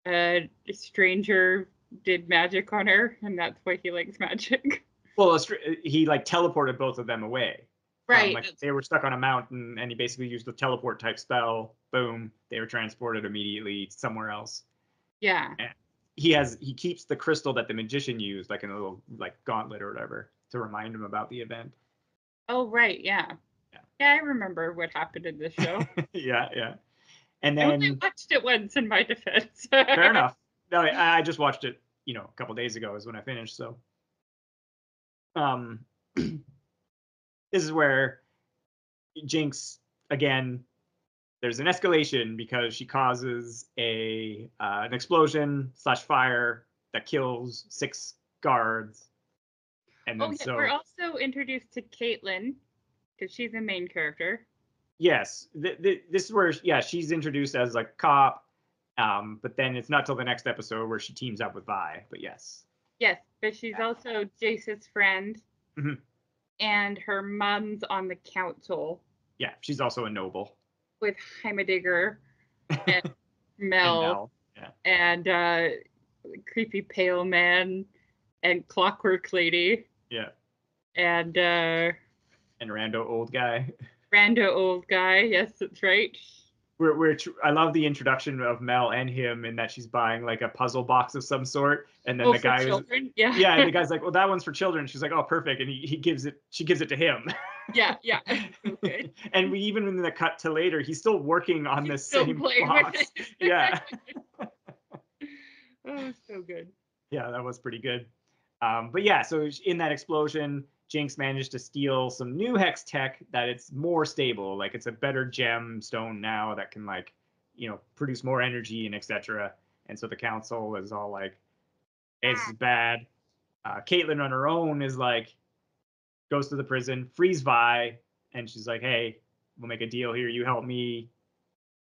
a stranger did magic on her, and that's why he likes magic. Well, he like teleported both of them away. Right. Like they were stuck on a mountain, and he basically used the teleport type spell. Boom, they were transported immediately somewhere else. Yeah. And he keeps the crystal that the magician used, like in a little like gauntlet or whatever, to remind him about the event. Oh, right. Yeah. Yeah, I remember what happened in this show. Yeah. And I only then watched it once in my defense. fair enough. No, I just watched it, a couple days ago is when I finished. So, this is where Jinx again. There's an escalation because she causes an explosion / fire that kills 6 guards, and then we're also introduced to Caitlin because she's the main character. Yes, this is where she's introduced as like cop, but then it's not till the next episode where she teams up with Vi. But yes, but she's also Jace's friend, and her mom's on the council. Yeah, she's also a noble with Heimerdinger and Mel, and creepy pale man and Clockwork Lady. Yeah, and Rando old guy. Rando old guy. Yes, that's right. I love the introduction of Mel and him in that she's buying like a puzzle box of some sort, and then the guy is and the guy's like, well, that one's for children. She's like, oh, perfect, and she gives it to him. Yeah. Okay. And we even in the cut to later, he's still working on this same box. Yeah. Oh, so good. Yeah, that was pretty good. But yeah, so in that explosion, Jinx managed to steal some new Hextech that it's more stable. Like it's a better gemstone now that can like, produce more energy and etc. And so the council is all like, it's bad. Caitlin on her own is like, goes to the prison, frees Vi, and she's like, hey, we'll make a deal here. You help me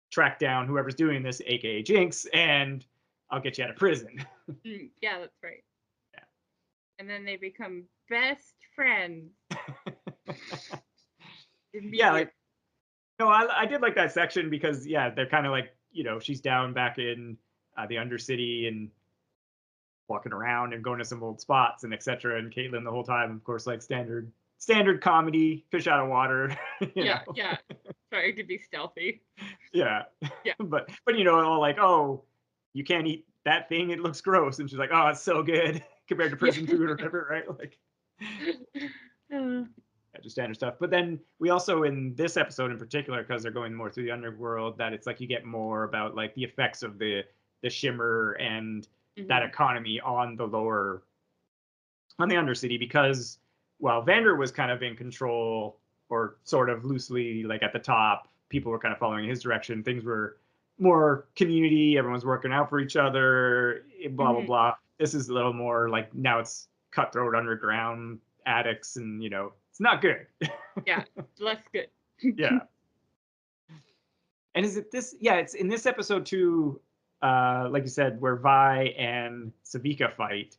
track down whoever's doing this, aka Jinx, and I'll get you out of prison. Yeah, that's right. Yeah. And then they become best friends. Yeah, like, no, I did like that section because, they're kind of like, she's down back in the Undercity and walking around and going to some old spots and etc. And Caitlin the whole time, of course, like standard comedy, fish out of water. Yeah. Trying to be stealthy. Yeah. But all like, oh, you can't eat that thing, it looks gross. And she's like, oh, it's so good compared to prison food or whatever, right? Like just standard stuff. But then we also, in this episode in particular, because they're going more through the underworld, that it's like you get more about like the effects of the shimmer and that economy on the Undercity, because while Vander was kind of in control, or sort of loosely like at the top, people were kind of following his direction. Things were more community, everyone's working out for each other, blah blah blah. This is a little more like, now it's cutthroat underground addicts, and it's not good. Yeah, less good. Yeah. And is it this? Yeah, it's in this episode too, like you said, where Vi and Savika fight,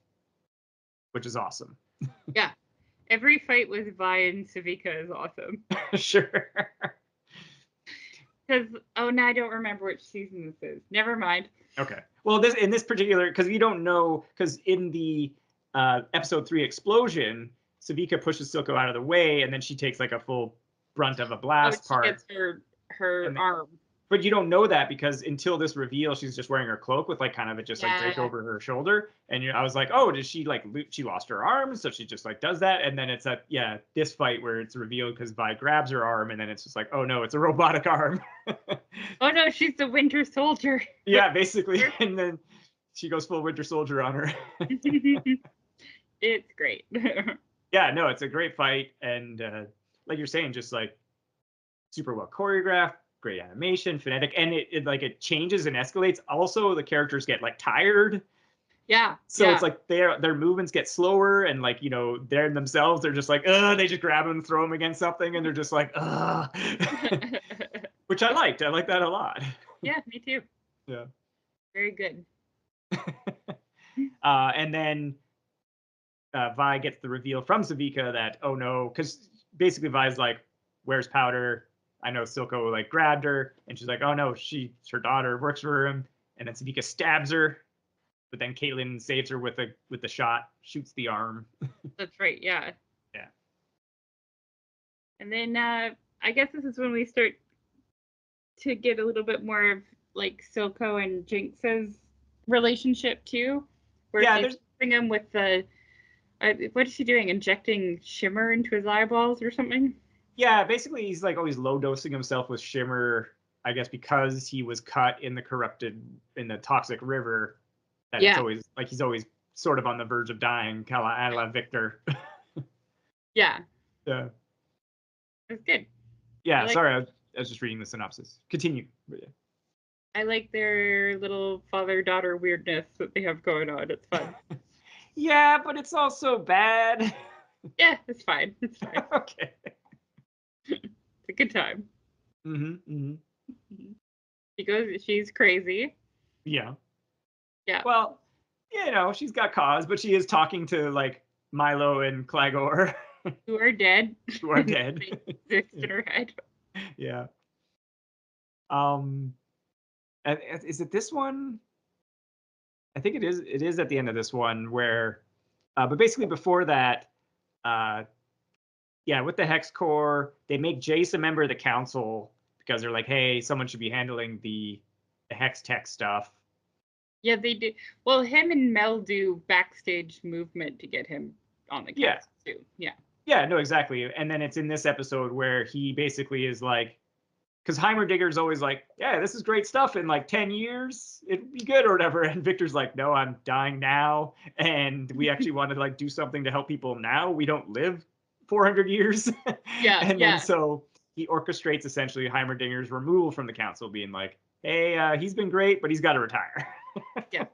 which is awesome. Yeah. Every fight with Vi and Savika is awesome. Sure. Because, now I don't remember which season this is. Never mind. Okay. Well, in this particular, because you don't know, because in the episode 3 explosion, Savika pushes Silco out of the way, and then she takes like a full brunt of a blast part. Gets her arm. But you don't know that, because until this reveal, she's just wearing her cloak with like kind of just like draped over her shoulder. And I was like, oh, did she like she lost her arm? So she just like does that. And then it's this fight where it's revealed because Vi grabs her arm, and then it's just like, oh no, it's a robotic arm. Oh no, she's the Winter Soldier. Yeah, basically. And then she goes full Winter Soldier on her. It's great. Yeah, no, it's a great fight. And like you're saying, just like super well choreographed. Great animation, phonetic, and it changes and escalates. Also, the characters get like tired. Yeah. So it's like their movements get slower, and like they're themselves. They're just like, they just grab them, throw them against something, and they're just like, which I liked. I like that a lot. Yeah, me too. Yeah. Very good. And then Vi gets the reveal from Savika that, oh no, because basically Vi's like, where's Powder? I know Silco like grabbed her, and she's like, oh no, her daughter works for him. And then Savika stabs her, but then Caitlin saves her with the shot, shoots the arm. That's right. Yeah. Yeah. And then I guess this is when we start to get a little bit more of like Silco and Jinx's relationship too, where Yeah, she's there's helping him with the what is she doing? Injecting shimmer into his eyeballs or something? yeah, basically he's like always low dosing himself with shimmer, I guess because he was cut in the toxic river, that it's Yeah. always like he's always sort of on the verge of dying, a la Victor. Yeah. Yeah. It's good. Yeah, I like sorry, I was just reading the synopsis. Continue. But yeah. I like their little father-daughter weirdness that they have going on. It's fun. Yeah, but it's also bad. Yeah, it's fine. It's fine. Okay. It's a good time. Mm-hmm. She's crazy. Yeah. Yeah. Well, she's got cause, but she is talking to like Milo and Clagor, Who are dead. who are dead. They exist in her head. Yeah. Is it this one? I think it is. It is at the end of this one where, but basically before that, yeah, with the Hex Core, they make Jace a member of the council because they're like, hey, someone should be handling the Hextech stuff. Yeah, they do. Well, him and Mel do backstage movement to get him on the council too. Yeah. Yeah, no, exactly. And then it's in this episode where he basically is like, because Heimerdinger's always like, yeah, this is great stuff. In like 10 years, it'd be good or whatever. And Victor's like, no, I'm dying now. And we actually want to like do something to help people now. We don't live 400 years. Yeah. And yeah. then so he orchestrates essentially Heimerdinger's removal from the council, being like, hey, he's been great, but he's got to retire. Yeah.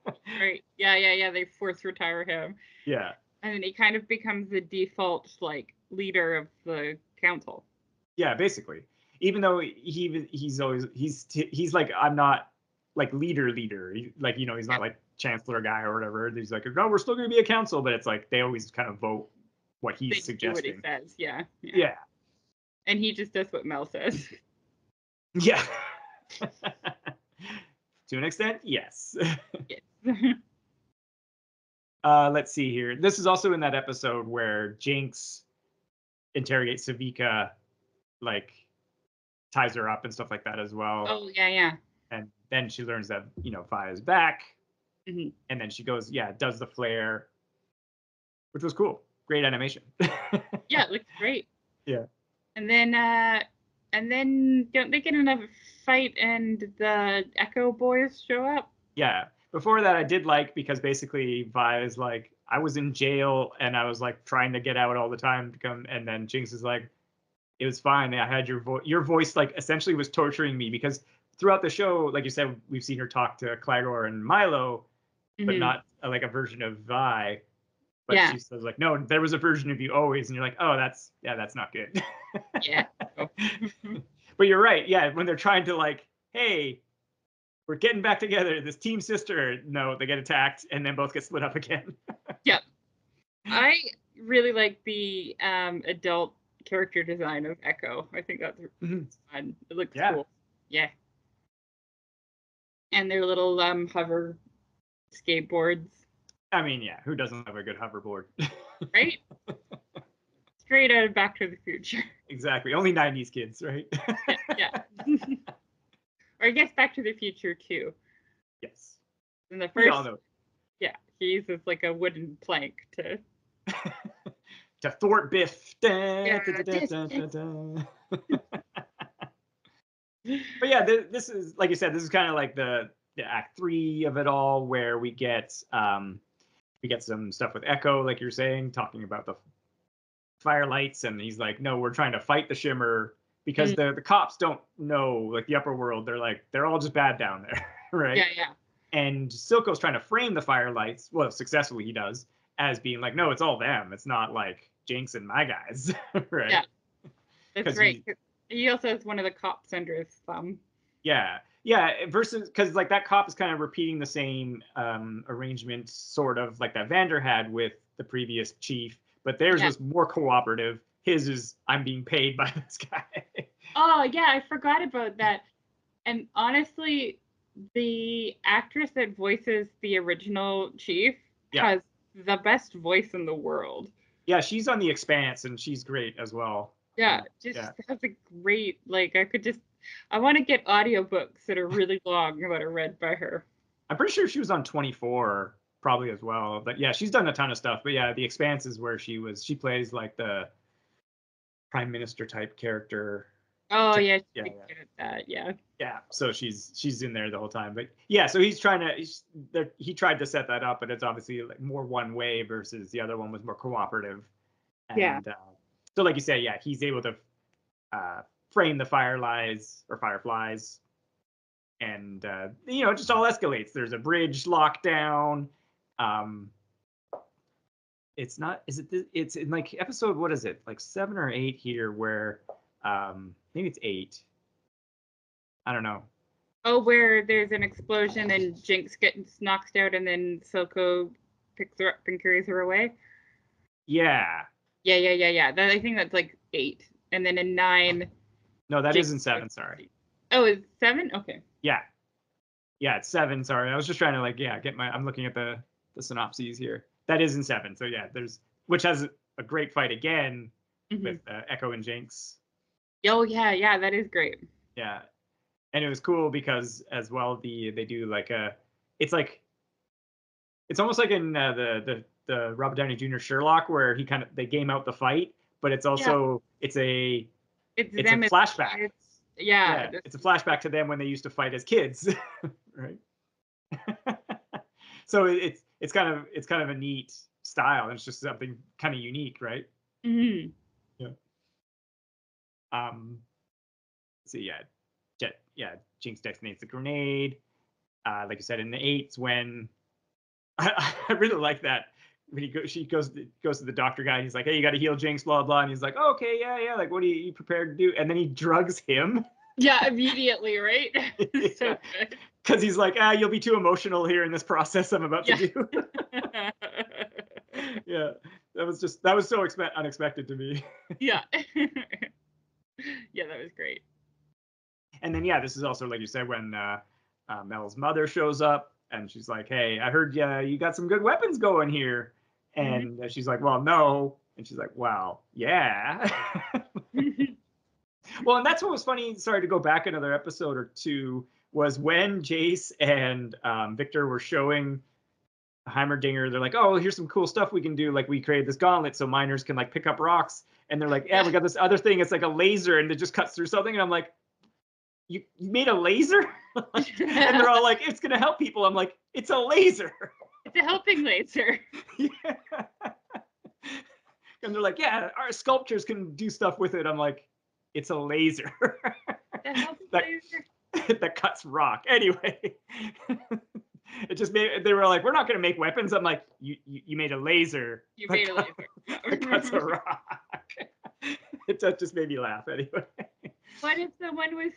Right. Yeah. They force retire him. Yeah. And then he kind of becomes the default like leader of the council. Yeah, basically. Even though he's like, I'm not like leader. Like, he's not like chancellor guy or whatever. He's like, no, we're still going to be a council, but it's like they always kind of vote what he's suggesting. Do what he says. Yeah. And he just does what Mel says. Yeah. To an extent, yes. Yes. Let's see here. This is also in that episode where Jinx interrogates Savika, like ties her up and stuff like that as well. Oh, yeah. And then she learns that, Vi is back. Mm-hmm. And then she goes, does the flare, which was cool. Great animation. Yeah, it looks great. Yeah. And then don't they get another fight and the Echo boys show up? Yeah. Before that, I did like, because basically Vi is like, I was in jail and I was like trying to get out all the time to come. And then Jinx is like, it was fine. I had your voice like essentially was torturing me, because throughout the show, like you said, we've seen her talk to Clagor and Milo, but not like a version of Vi. But she says like, no, there was a version of you always. And you're like, oh, that's not good. Yeah. But you're right. Yeah. When they're trying to like, hey, we're getting back together, this team sister. No, they get attacked and then both get split up again. Yep. I really like the adult character design of Echo. I think that's fun. It looks cool. Yeah. And their little hover skateboards. I mean, yeah, who doesn't have a good hoverboard? Right? Straight out of Back to the Future. Exactly. Only 90s kids, right? Yeah. Or I guess Back to the Future too. Yes. In the first, we all know. Yeah, he uses like a wooden plank to to thwart Biff. Yeah, But yeah, this is, like you said, this is kind of like the act 3 of it all, where we get some stuff with Echo, like you're saying, talking about the firelights, and he's like, no, we're trying to fight the shimmer, because the cops don't know, like the upper world, they're all just bad down there. Right? Yeah. And Silco's trying to frame the firelights, well, successfully he does, as being like, no, it's all them. It's not like Jinx and my guys. Right? Yeah. That's right. He also has one of the cops under his thumb. Yeah. Versus, because like that cop is kind of repeating the same arrangement, sort of like that Vander had with the previous chief, but theirs was more cooperative. His is, I'm being paid by this guy. Oh yeah, I forgot about that. And honestly, the actress that voices the original Chief Yeah. has the best voice in the world. Yeah, she's on The Expanse, and she's great as well. Yeah, And just yeah, has a great, like, I want to get audiobooks that are really long that are read by her. I'm pretty sure she was on 24 probably as well. But yeah, she's done a ton of stuff. But yeah, The Expanse is where she plays like the prime minister type character. Oh yeah, Yeah, she's yeah. good at that. Yeah. Yeah, so she's in there the whole time. But yeah, so he tried to set that up, but it's obviously like more one way versus the other one was more cooperative. Yeah. And so like you say, yeah, he's able to frame the fireflies, and it just all escalates. There's a bridge lockdown. Um, it's not. Is it? It's in like episode. What is it? Like 7 or 8 here, where maybe it's 8. I don't know. Oh, where there's an explosion and Jinx gets knocked out, and then Silco picks her up and carries her away. Yeah. Yeah. I think that's like 8, and then in 9. No, that Jinx isn't 7. Sorry. Oh, it's 7. Okay. Yeah. Yeah, it's 7. Sorry, I was just trying to get my. I'm looking at the synopses here. That is in 7. So yeah, which has a great fight again with Echo and Jinx. Oh yeah, that is great. Yeah, and it was cool because as well they do like it's almost like in the Robert Downey Jr. Sherlock where they game out the fight, but it's also it's a flashback. It's a flashback to them when they used to fight as kids, right? So it's kind of a neat style, and it's just something kind of unique, right? Mm-hmm. Yeah. So Jinx detonates the grenade. Like I said, in the 8s when I really like that when she goes to the doctor guy and he's like, hey, you got to heal Jinx, blah blah, and he's like, oh, okay, yeah, like what are you prepared to do? And then he drugs him. Yeah, immediately, right? So good. Because he's like, you'll be too emotional here in this process I'm about to do. Yeah, that was so unexpected to me. Yeah. Yeah, that was great. And then yeah, this is also like you said when Mel's mother shows up and she's like, hey, I heard you got some good weapons going here. And she's like, well, no. And she's like, well, yeah. Well, and that's what was funny. Sorry to go back another episode or two, was when Jace and Victor were showing Heimerdinger. They're like, oh, here's some cool stuff we can do. Like we created this gauntlet so miners can like pick up rocks. And they're like, yeah, we got this other thing. It's like a laser and it just cuts through something. And I'm like, you made a laser? And they're all like, it's going to help people. I'm like, it's a laser. It's a helping laser. Yeah. And they're like, yeah, our sculptures can do stuff with it. I'm like, it's a laser. That cuts rock. Anyway, it just they were like, we're not going to make weapons. I'm like, you made a laser. You made a laser. That cuts a rock. It just made me laugh anyway. What if someone was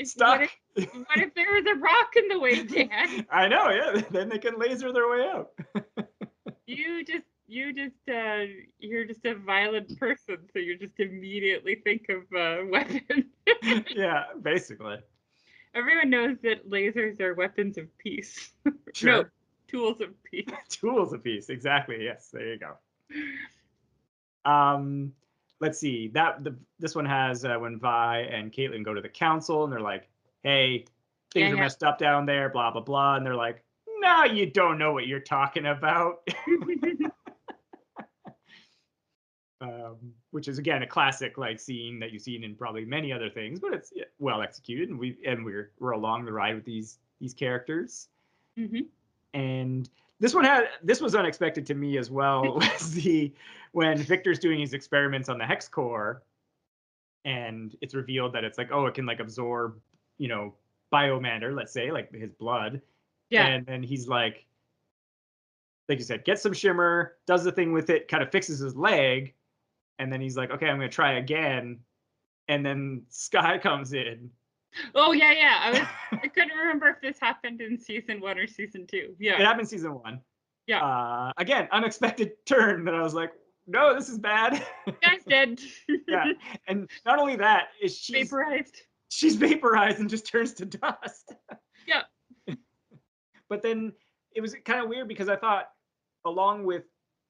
stuck? What if there was a rock in the way, Dan? I know, yeah. Then they can laser their way out. You're just a violent person, so you just immediately think of weapons. Yeah, basically. Everyone knows that lasers are weapons of peace. Sure. No, tools of peace. Tools of peace, exactly. Yes, there you go. Let's see. This one has when Vi and Caitlin go to the council and they're like, hey, things are messed up down there, blah blah blah, and they're like, no, you don't know what you're talking about. Which is again a classic like scene that you've seen in probably many other things, but it's well executed, and we're along the ride with these characters. And this was unexpected to me as well. Was when Victor's doing his experiments on the hex core, and it's revealed that it's like, oh, it can like absorb, biomatter, let's say, like his blood. Yeah. And then he's like you said, gets some shimmer, does the thing with it, kind of fixes his leg, and then he's like, okay, I'm going to try again. And then Sky comes in. Oh, yeah. I couldn't remember if this happened in season 1 or season 2. Yeah. It happened in season 1. Yeah. Again, unexpected turn that I was like, no, this is bad. Guy's dead. Yeah. And not only that, she's vaporized and just turns to dust. Yeah. But then it was kind of weird because I thought, along with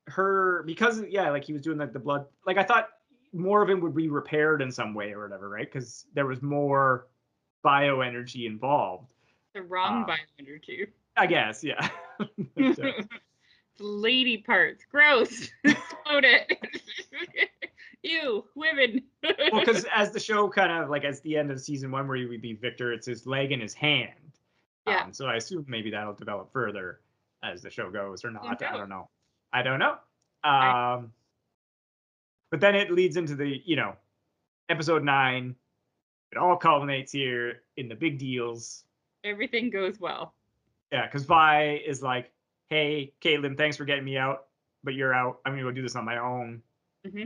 her, because like he was doing like the blood, like I thought more of him would be repaired in some way or whatever, right? Because there was more bioenergy involved. The wrong bioenergy. I guess, yeah. But, lady parts. Gross. Explode it. Ew, women. well, because as the show kind of like as the end of season 1 where he would be Victor, it's his leg and his hand. Yeah. So I assume maybe that'll develop further as the show goes or not. I don't know. But then it leads into the, episode 9. It all culminates here in the big deals. Everything goes well. Yeah, because Vi is like, hey, Caitlin, thanks for getting me out, but you're out. I'm going to go do this on my own. Mm-hmm.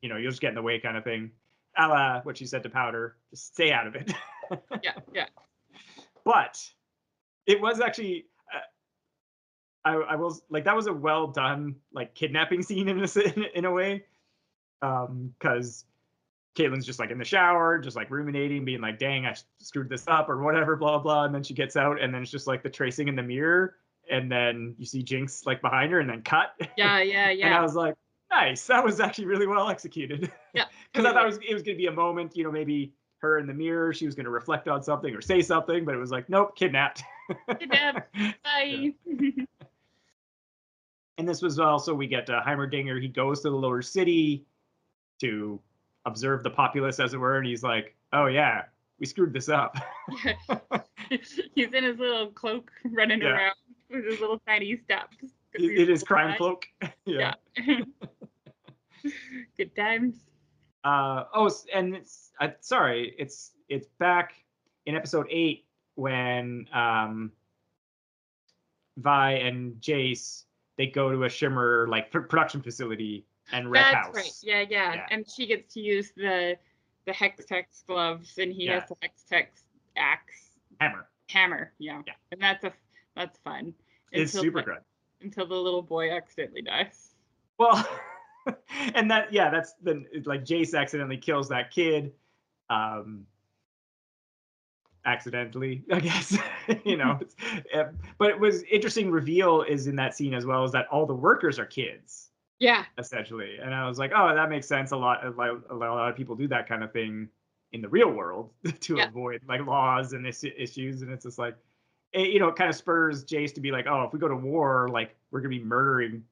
You'll just get in the way kind of thing. A la what she said to Powder, just stay out of it. Yeah. But it was actually, I will, like, that was a well done, like, kidnapping scene in a way. Because Caitlin's just like in the shower, just like ruminating, being like, dang, I screwed this up or whatever, blah, blah. And then she gets out and then it's just like the tracing in the mirror. And then you see Jinx like behind her and then cut. Yeah. And I was like, nice. That was actually really well executed. Yeah. Because I thought it was going to be a moment, maybe her in the mirror, she was going to reflect on something or say something, but it was like, nope, kidnapped. Kidnapped. Bye. Yeah. And this was also, we get Heimerdinger. He goes to the lower city to observe the populace, as it were, and he's like, oh yeah, we screwed this up. Yeah. He's in his little cloak running around with his little tiny steps. It is crime cloak. Yeah. Good times. And it's sorry, it's back in episode 8 when Vi and Jace, they go to a Shimmer like production facility and rep house. That's right. Yeah. And she gets to use the Hextech gloves, and he has the Hextech axe. Hammer. Yeah. And that's fun. It's super good. Until the little boy accidentally dies. Well, and that's the, like, Jace accidentally kills that kid. Accidentally, I guess. But it was interesting reveal is in that scene as well, is that all the workers are kids. Yeah. Essentially. And I was like, oh, that makes sense. A lot of people do that kind of thing in the real world to avoid like laws and issues. And it's just like, it kind of spurs Jace to be like, oh, if we go to war, like we're going to be murdering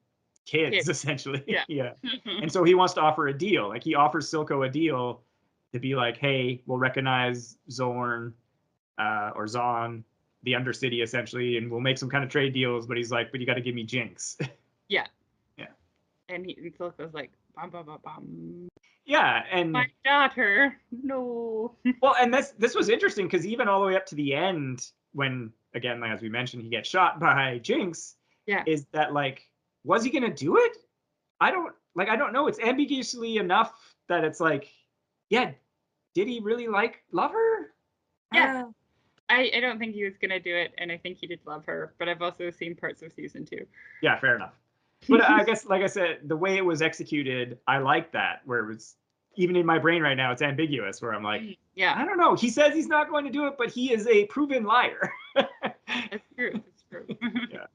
kids essentially. Yeah. And so he wants to offer a deal. Like he offers Silco a deal to be like, hey, we'll recognize Zorn or Zon, the Undercity essentially, and we'll make some kind of trade deals. But he's like, but you got to give me Jinx. Yeah. And Silco's like, bum, bum, bum, bum. Yeah, and my daughter, no. Well, and this was interesting because even all the way up to the end, when again, like, as we mentioned, he gets shot by Jinx. Yeah. Is that like, was he gonna do it? I don't know. It's ambiguously enough that it's like, yeah, did he really love her? Yeah. I don't think he was gonna do it, and I think he did love her, but I've also seen parts of season 2. Yeah, fair enough. But I guess, like I said, the way it was executed, I like that, where it was, even in my brain right now, it's ambiguous, where I'm like, I don't know. He says he's not going to do it, but he is a proven liar. That's true. Yeah.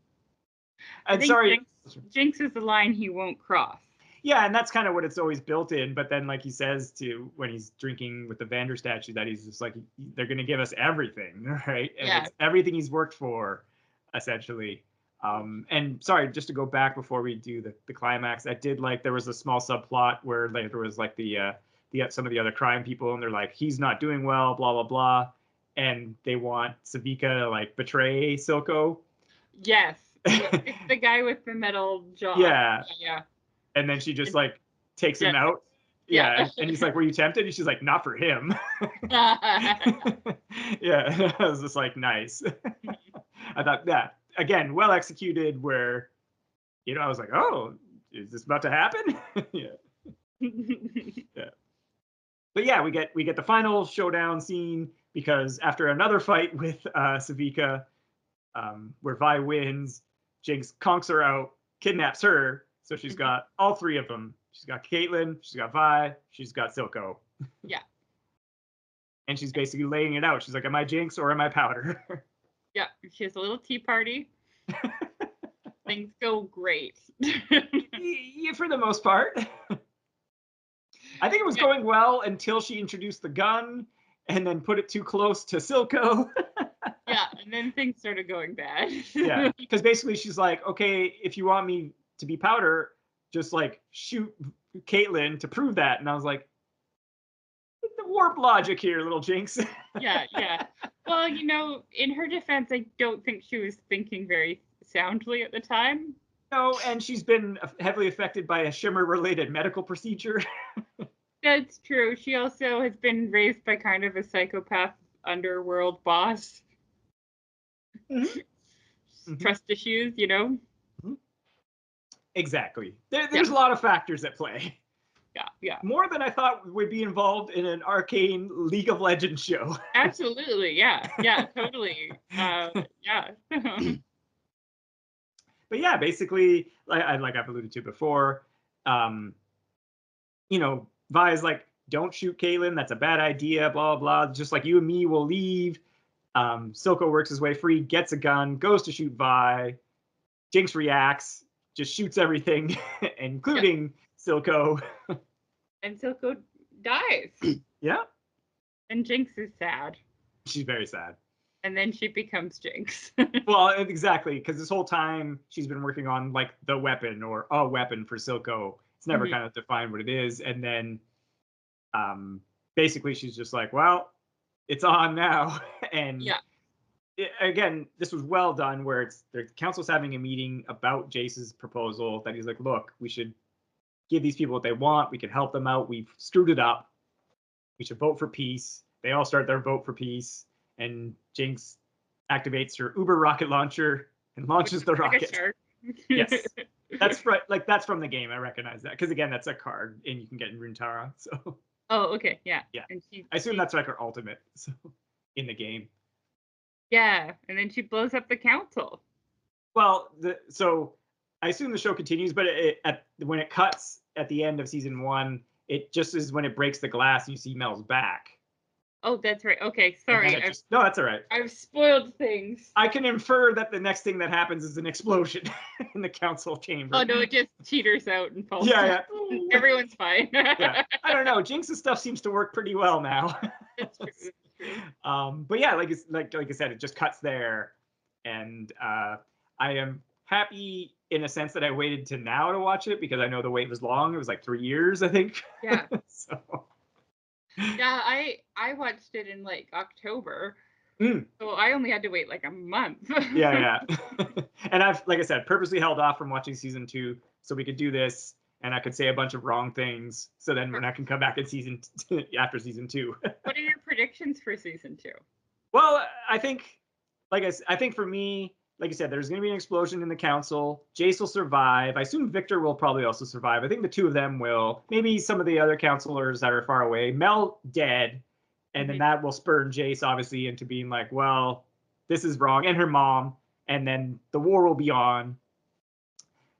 And sorry. Jinx is the line he won't cross. Yeah, and that's kind of what it's always built in. But then, like he says when he's drinking with the Vander statue, that he's just like, they're going to give us everything, right? And it's everything he's worked for, essentially. And sorry, just to go back before we do the climax, I did like, there was a small subplot where like, there was like some of the other crime people, and they're like, he's not doing well, blah, blah, blah. And they want Savika to like betray Silco. Yes. It's the guy with the metal jaw. Yeah. Yeah. And then she just like takes him out. Yeah. And he's like, were you tempted? And she's like, not for him. Yeah. I was just like, nice. I thought that, again, well executed, where, I was like, oh, is this about to happen? Yeah. But yeah, we get the final showdown scene, because after another fight with Savika, where Vi wins, Jinx conks her out, kidnaps her. So she's got all three of them. She's got Caitlin, she's got Vi, she's got Silco. Yeah. And she's basically laying it out. She's like, am I Jinx or am I Powder? Yeah, she has a little tea party. Things go great. Yeah, for the most part. I think it was Yeah, going well until she introduced the gun and then put it too close to Silco. yeah, and then things started going bad. Yeah, because basically she's like, okay, if you want me to be powder, just like shoot Caitlyn to prove that. And I was like, the warp logic here, little Jinx. Yeah, yeah. Well, in her defense, I don't think she was thinking very soundly at the time. No, and she's been heavily affected by a Shimmer-related medical procedure. That's true. She also has been raised by kind of a psychopath underworld boss. Mhm. Mhm. Trust issues. Mhm. Exactly. Yeah, There's a lot of factors at play. yeah, yeah. More than I thought would be involved in an Arcane League of Legends show. Absolutely. Yeah, yeah, totally. Yeah. But yeah, basically, like I've alluded to before, um, Vi is like, don't shoot Caitlyn. That's a bad idea. Blah blah. Just like you and me will leave. Silco works his way free, gets a gun, goes to shoot Vi. Jinx reacts, just shoots everything, Yeah. including Silco. And Silco dies. Yeah, And Jinx is sad. she's very sad. And then she becomes Jinx. Well, exactly, because this whole time she's been working on like the weapon or a weapon for Silco. It's never Mhm. kind of defined what it is, and then um, basically she's just like, well, it's on now. And Yeah. again, this was well done, where it's the council's having a meeting about Jace's proposal that he's like, look, we should give these people what they want. We can help them out. We've screwed it up. We should vote for peace. They all start their vote for peace, and Jinx activates her Uber rocket launcher and launches the Like a rocket. shark. Yes, that's right. Like that's from the game. I recognize that because again, that's a card, and you can get in Runeterra. So Oh, okay. Yeah. yeah, And she, I assume she that's like her ultimate. So in the game. yeah, and then she blows up the council. Well, so I assume the show continues, but when it cuts at the end of season 1, it just is when it breaks the glass and you see Mel's back. Oh, that's right. Okay, And then sorry. it just no, that's all right. I've spoiled things. I can infer that the next thing that happens is an explosion in the council chamber. Oh no, it just teeters out and falls Yeah, down. yeah. Everyone's fine. Yeah. I don't know. Jinx's stuff seems to work pretty well now. That's true. That's true. But yeah, like I said, it just cuts there, and I am happy in a sense that I waited to now to watch it because I know the wait was long. It was like 3 years, I think. Yeah. So. Yeah, I watched it in like October. Mm. So I only had to wait like a month. Yeah, yeah. And I've, like I said, purposely held off from watching season 2 so we could do this, and I could say a bunch of wrong things. So then when I can come back in after season 2. What are your predictions for season 2? Well, I think, I think for me, like you said, there's going to be an explosion in the council. Jace will survive. I assume Victor will probably also survive. I think the two of them will. Maybe some of the other counselors that are far away. Mel dead, and then that will spur Jace obviously into being like, well, this is wrong, and her mom, and then the war will be on.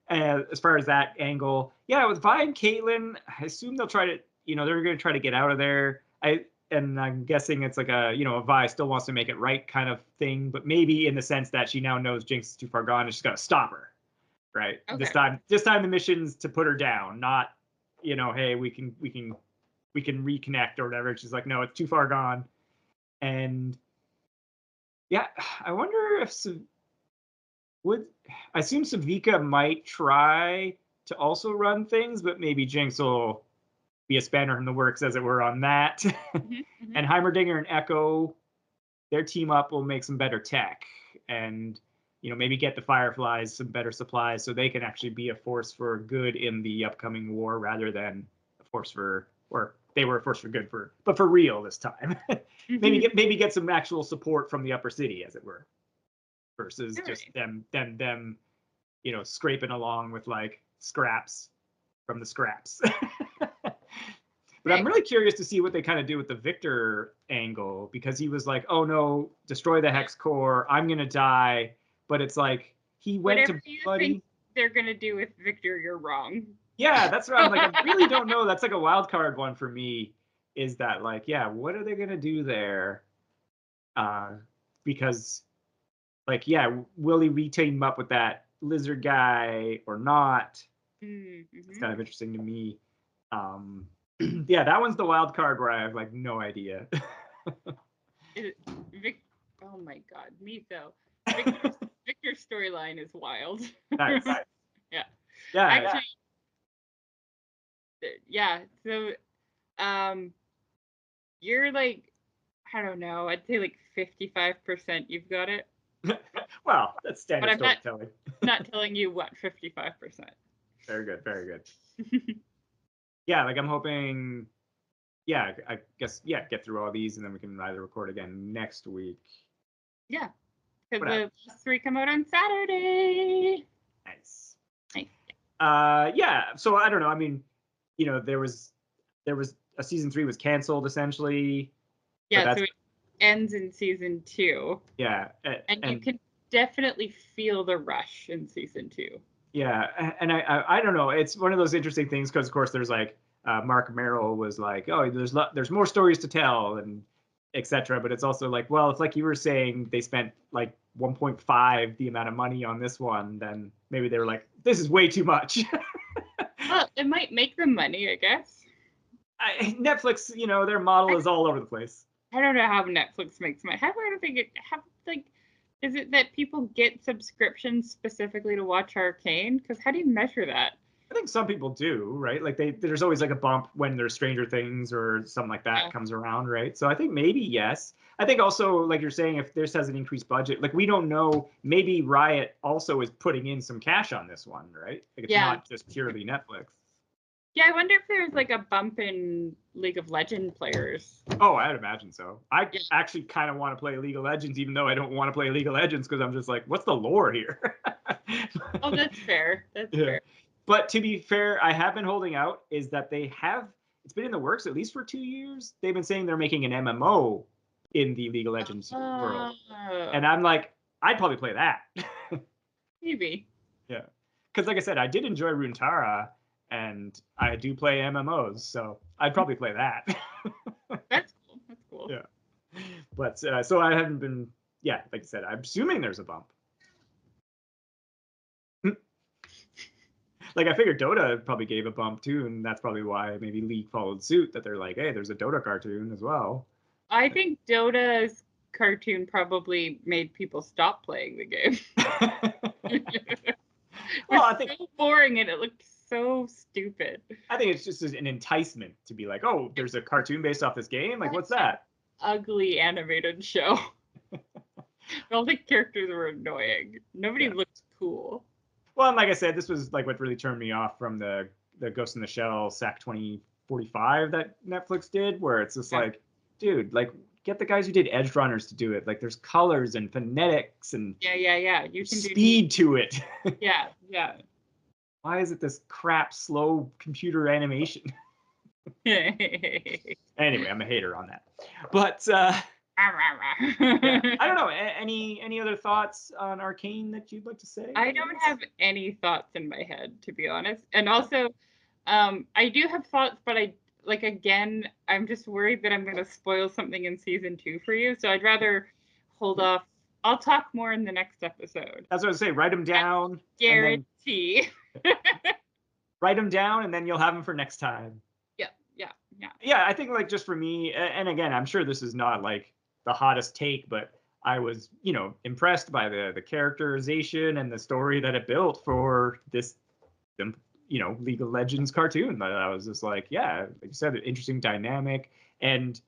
As far as that angle, yeah, with Vi and Caitlyn, I assume they'll try to, they're going to try to get out of there. And I'm guessing it's like a Vi still wants to make it right kind of thing, but maybe in the sense that she now knows Jinx is too far gone and she's got to stop her, right? Okay. This time the mission's to put her down, not, hey, we can reconnect or whatever. She's like, no, it's too far gone. And yeah, I wonder if I assume Savika might try to also run things, but maybe Jinx will be a spanner in the works, as it were, on that. And Heimerdinger and Echo, their team up will make some better tech, and maybe get the Fireflies some better supplies, so they can actually be a force for good in the upcoming war, rather than a force for, or they were a force for good but for real this time. maybe get some actual support from the upper city, as it were, versus just them scraping along with like scraps from the scraps. But I'm really curious to see what they kind of do with the Victor angle, because he was like, oh no, destroy the Hex core, I'm going to die. But it's like, he went Whatever to you Buddy. think they're going to do with Victor, you're wrong. Yeah, that's what I'm like. I really don't know. That's like a wild card one for me, is that like, yeah, what are they going to do there? Because like, yeah, will he re-team up with that lizard guy or not? It's Mm-hmm. kind of interesting to me. Yeah, that one's the wild card where I have like no idea. Vic, oh my God, me though. Victor's storyline is wild. Nice. Yeah. Yeah. Actually, yeah. So, you're like, I don't know. I'd say like 55% you've got it, Well, that's but standard I'm storytelling. not telling you what 55%. Very good. Very good. Yeah, like I'm hoping. Yeah, I guess. Yeah, get through all these, and then we can either record again next week. Yeah, because Whatever. the last 3 come out on Saturday. Nice. Nice. Yeah. So I don't know. I mean, there was a season 3 was canceled essentially. Yeah, so it ends in season 2. Yeah, and you can definitely feel the rush in season 2. Yeah, and I don't know. It's one of those interesting things because of course there's like Mark Merrill was like, oh, there's more stories to tell and etc. But it's also like, well, it's like you were saying they spent like 1.5 the amount of money on this one, then maybe they were like, this is way too much. Well, it might make them money, I guess. Netflix, their model is all over the place. I don't know how Netflix makes money. How do I think it have like? Is it that people get subscriptions specifically to watch Arcane? Because how do you measure that? I think some people do, right? Like there's always like a bump when there's Stranger Things or something like that comes around, right? So I think maybe yes. I think also, like you're saying, if this has an increased budget, like we don't know, maybe Riot also is putting in some cash on this one, right? Like it's not just purely Netflix. Yeah, I wonder if there's like a bump in League of Legends players. Oh, I'd imagine so. I actually kind of want to play League of Legends, even though I don't want to play League of Legends because I'm just like, what's the lore here? Oh, that's fair. That's fair. But to be fair, I have been holding out is that it's been in the works at least for 2 years. They've been saying they're making an MMO in the League of Legends world. And I'm like, I'd probably play that. Maybe. Yeah. Because like I said, I did enjoy Runeterra and I do play MMOs, so I'd probably play that. That's cool. That's cool. Yeah. But so I haven't been, like I said, I'm assuming there's a bump. Like I figured Dota probably gave a bump too, and that's probably why maybe League followed suit. That they're like, hey, there's a Dota cartoon as well. I think Dota's cartoon probably made people stop playing the game. Well, I think so boring and it looked so stupid. I think it's just an enticement to be like, oh, there's a cartoon based off this game. Like, what's that? Ugly animated show. All the characters were annoying. Nobody looked cool. Well, and like I said, this was like what really turned me off from the Ghost in the Shell SAC 2045 that Netflix did, where it's just like, dude, like get the guys who did Edge Runners to do it. Like there's colors and phonetics and yeah. You can speed to it. yeah. Why is it this crap slow computer animation? Anyway, I'm a hater on that. But I don't know. Any other thoughts on Arcane that you'd like to say? I don't have any thoughts in my head, to be honest. And also, I do have thoughts, but again, I'm just worried that I'm going to spoil something in season 2 for you. So I'd rather hold off. I'll talk more in the next episode. That's what I was saying. Write them down. Guarantee. Write them down, and then you'll have them for next time. Yeah, I think like just for me, and again, I'm sure this is not like the hottest take, but I was, impressed by the characterization and the story that it built for this, League of Legends cartoon. That I was just like, yeah, like you said, an interesting dynamic, and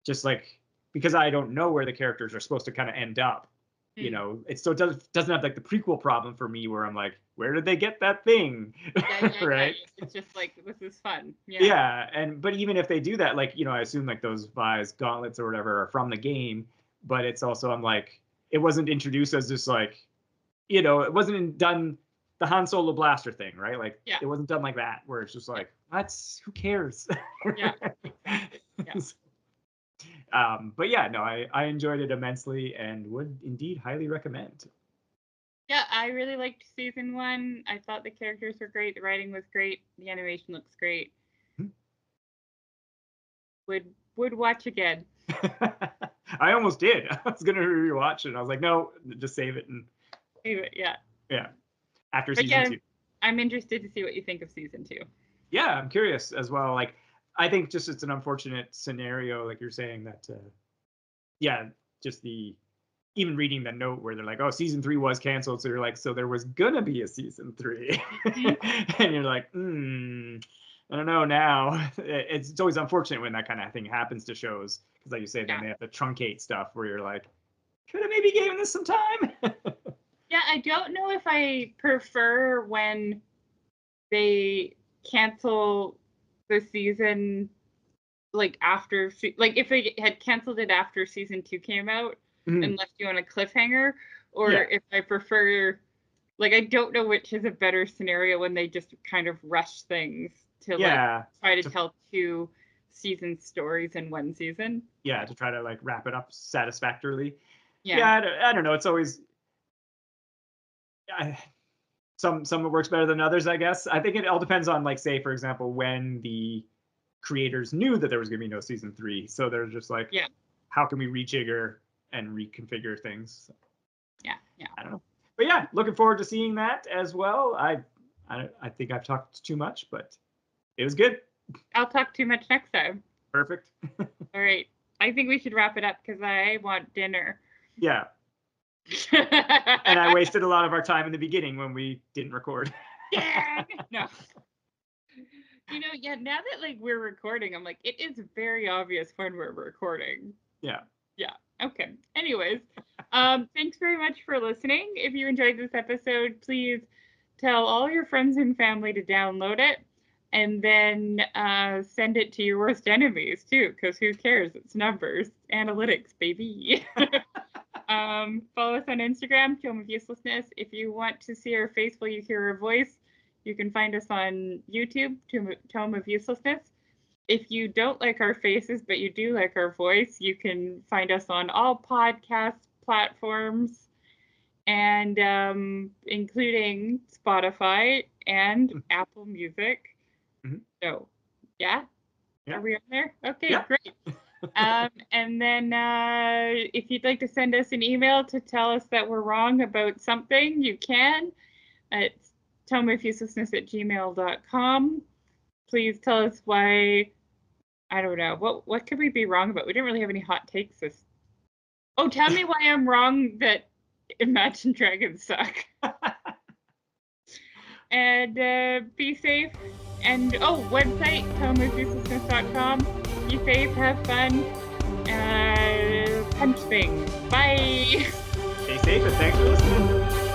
just like because I don't know where the characters are supposed to kind of end up, it still doesn't have like the prequel problem for me where I'm like, where did they get that thing? Right? It's just like this is fun. But even if they do that, like I assume like those Vi's gauntlets or whatever are from the game, but it's also I'm like it wasn't introduced as just like it wasn't done the Han Solo blaster thing, right? Like it wasn't done like that where it's just like who cares? Exactly. But yeah, no, I enjoyed it immensely and would indeed highly recommend. Yeah, I really liked season 1. I thought the characters were great, the writing was great, the animation looks great. Would watch again. I almost did. I was gonna rewatch it. I was like, no, just save it and Yeah. yeah. After But season yeah, 2. I'm interested to see what you think of season 2. Yeah, I'm curious as well. Like, I think just it's an unfortunate scenario, like you're saying that. Yeah, just the even reading the note where they're like, oh, season 3 was canceled, so you're like, so there was gonna be a season 3, and you're like, I don't know now. It's always unfortunate when that kind of thing happens to shows because, like you say, then Yeah. they have to truncate stuff where you're like, could have maybe given this some time. Yeah, I don't know if I prefer when they cancel the season like after like if they had canceled it after season 2 came out and left you on a cliffhanger, or Yeah. if I prefer, like, I don't know which is a better scenario when they just kind of rush things to Yeah. like try to tell 2 season stories in one season. Yeah, to try to like wrap it up satisfactorily. Yeah. I don't know. It's always some it works better than others, I guess. I think it all depends on, like, say for example, when the creators knew that there was going to be no season 3, so they're just like, Yeah. how can we rejigger and reconfigure things? Yeah. I don't know, but yeah, looking forward to seeing that as well. I think I've talked too much, but it was good. I'll talk too much next time. Perfect. All right. I think we should wrap it up because I want dinner. Yeah. And I wasted a lot of our time in the beginning when we didn't record. Yeah. No. You know, yeah, now that like we're recording, I'm like, it is very obvious when we're recording. Yeah. Yeah. Okay. Anyways, thanks very much for listening. If you enjoyed this episode, please tell all your friends and family to download it, and then send it to your worst enemies too, because who cares? It's numbers, analytics, baby. Follow us on Instagram, Tome of Uselessness. If you want to see our face while you hear our voice, you can find us on YouTube, Tome of Uselessness. If you don't like our faces, but you do like our voice, you can find us on all podcast platforms, and including Spotify and Apple Music. Mhm. So, yeah? Yeah. Are we on there? Okay, Yeah. great. And then if you'd like to send us an email to tell us that we're wrong about something, you can. It's tomeofuselessness@gmail.com. Please tell us why. I don't know. What could we be wrong about? We didn't really have any hot takes this. Oh, tell me why I'm wrong that Imagine Dragons suck. And be safe. And website, tomeofuselessness.com. Be safe, have fun, punch things. Bye. Stay safe and thanks for listening.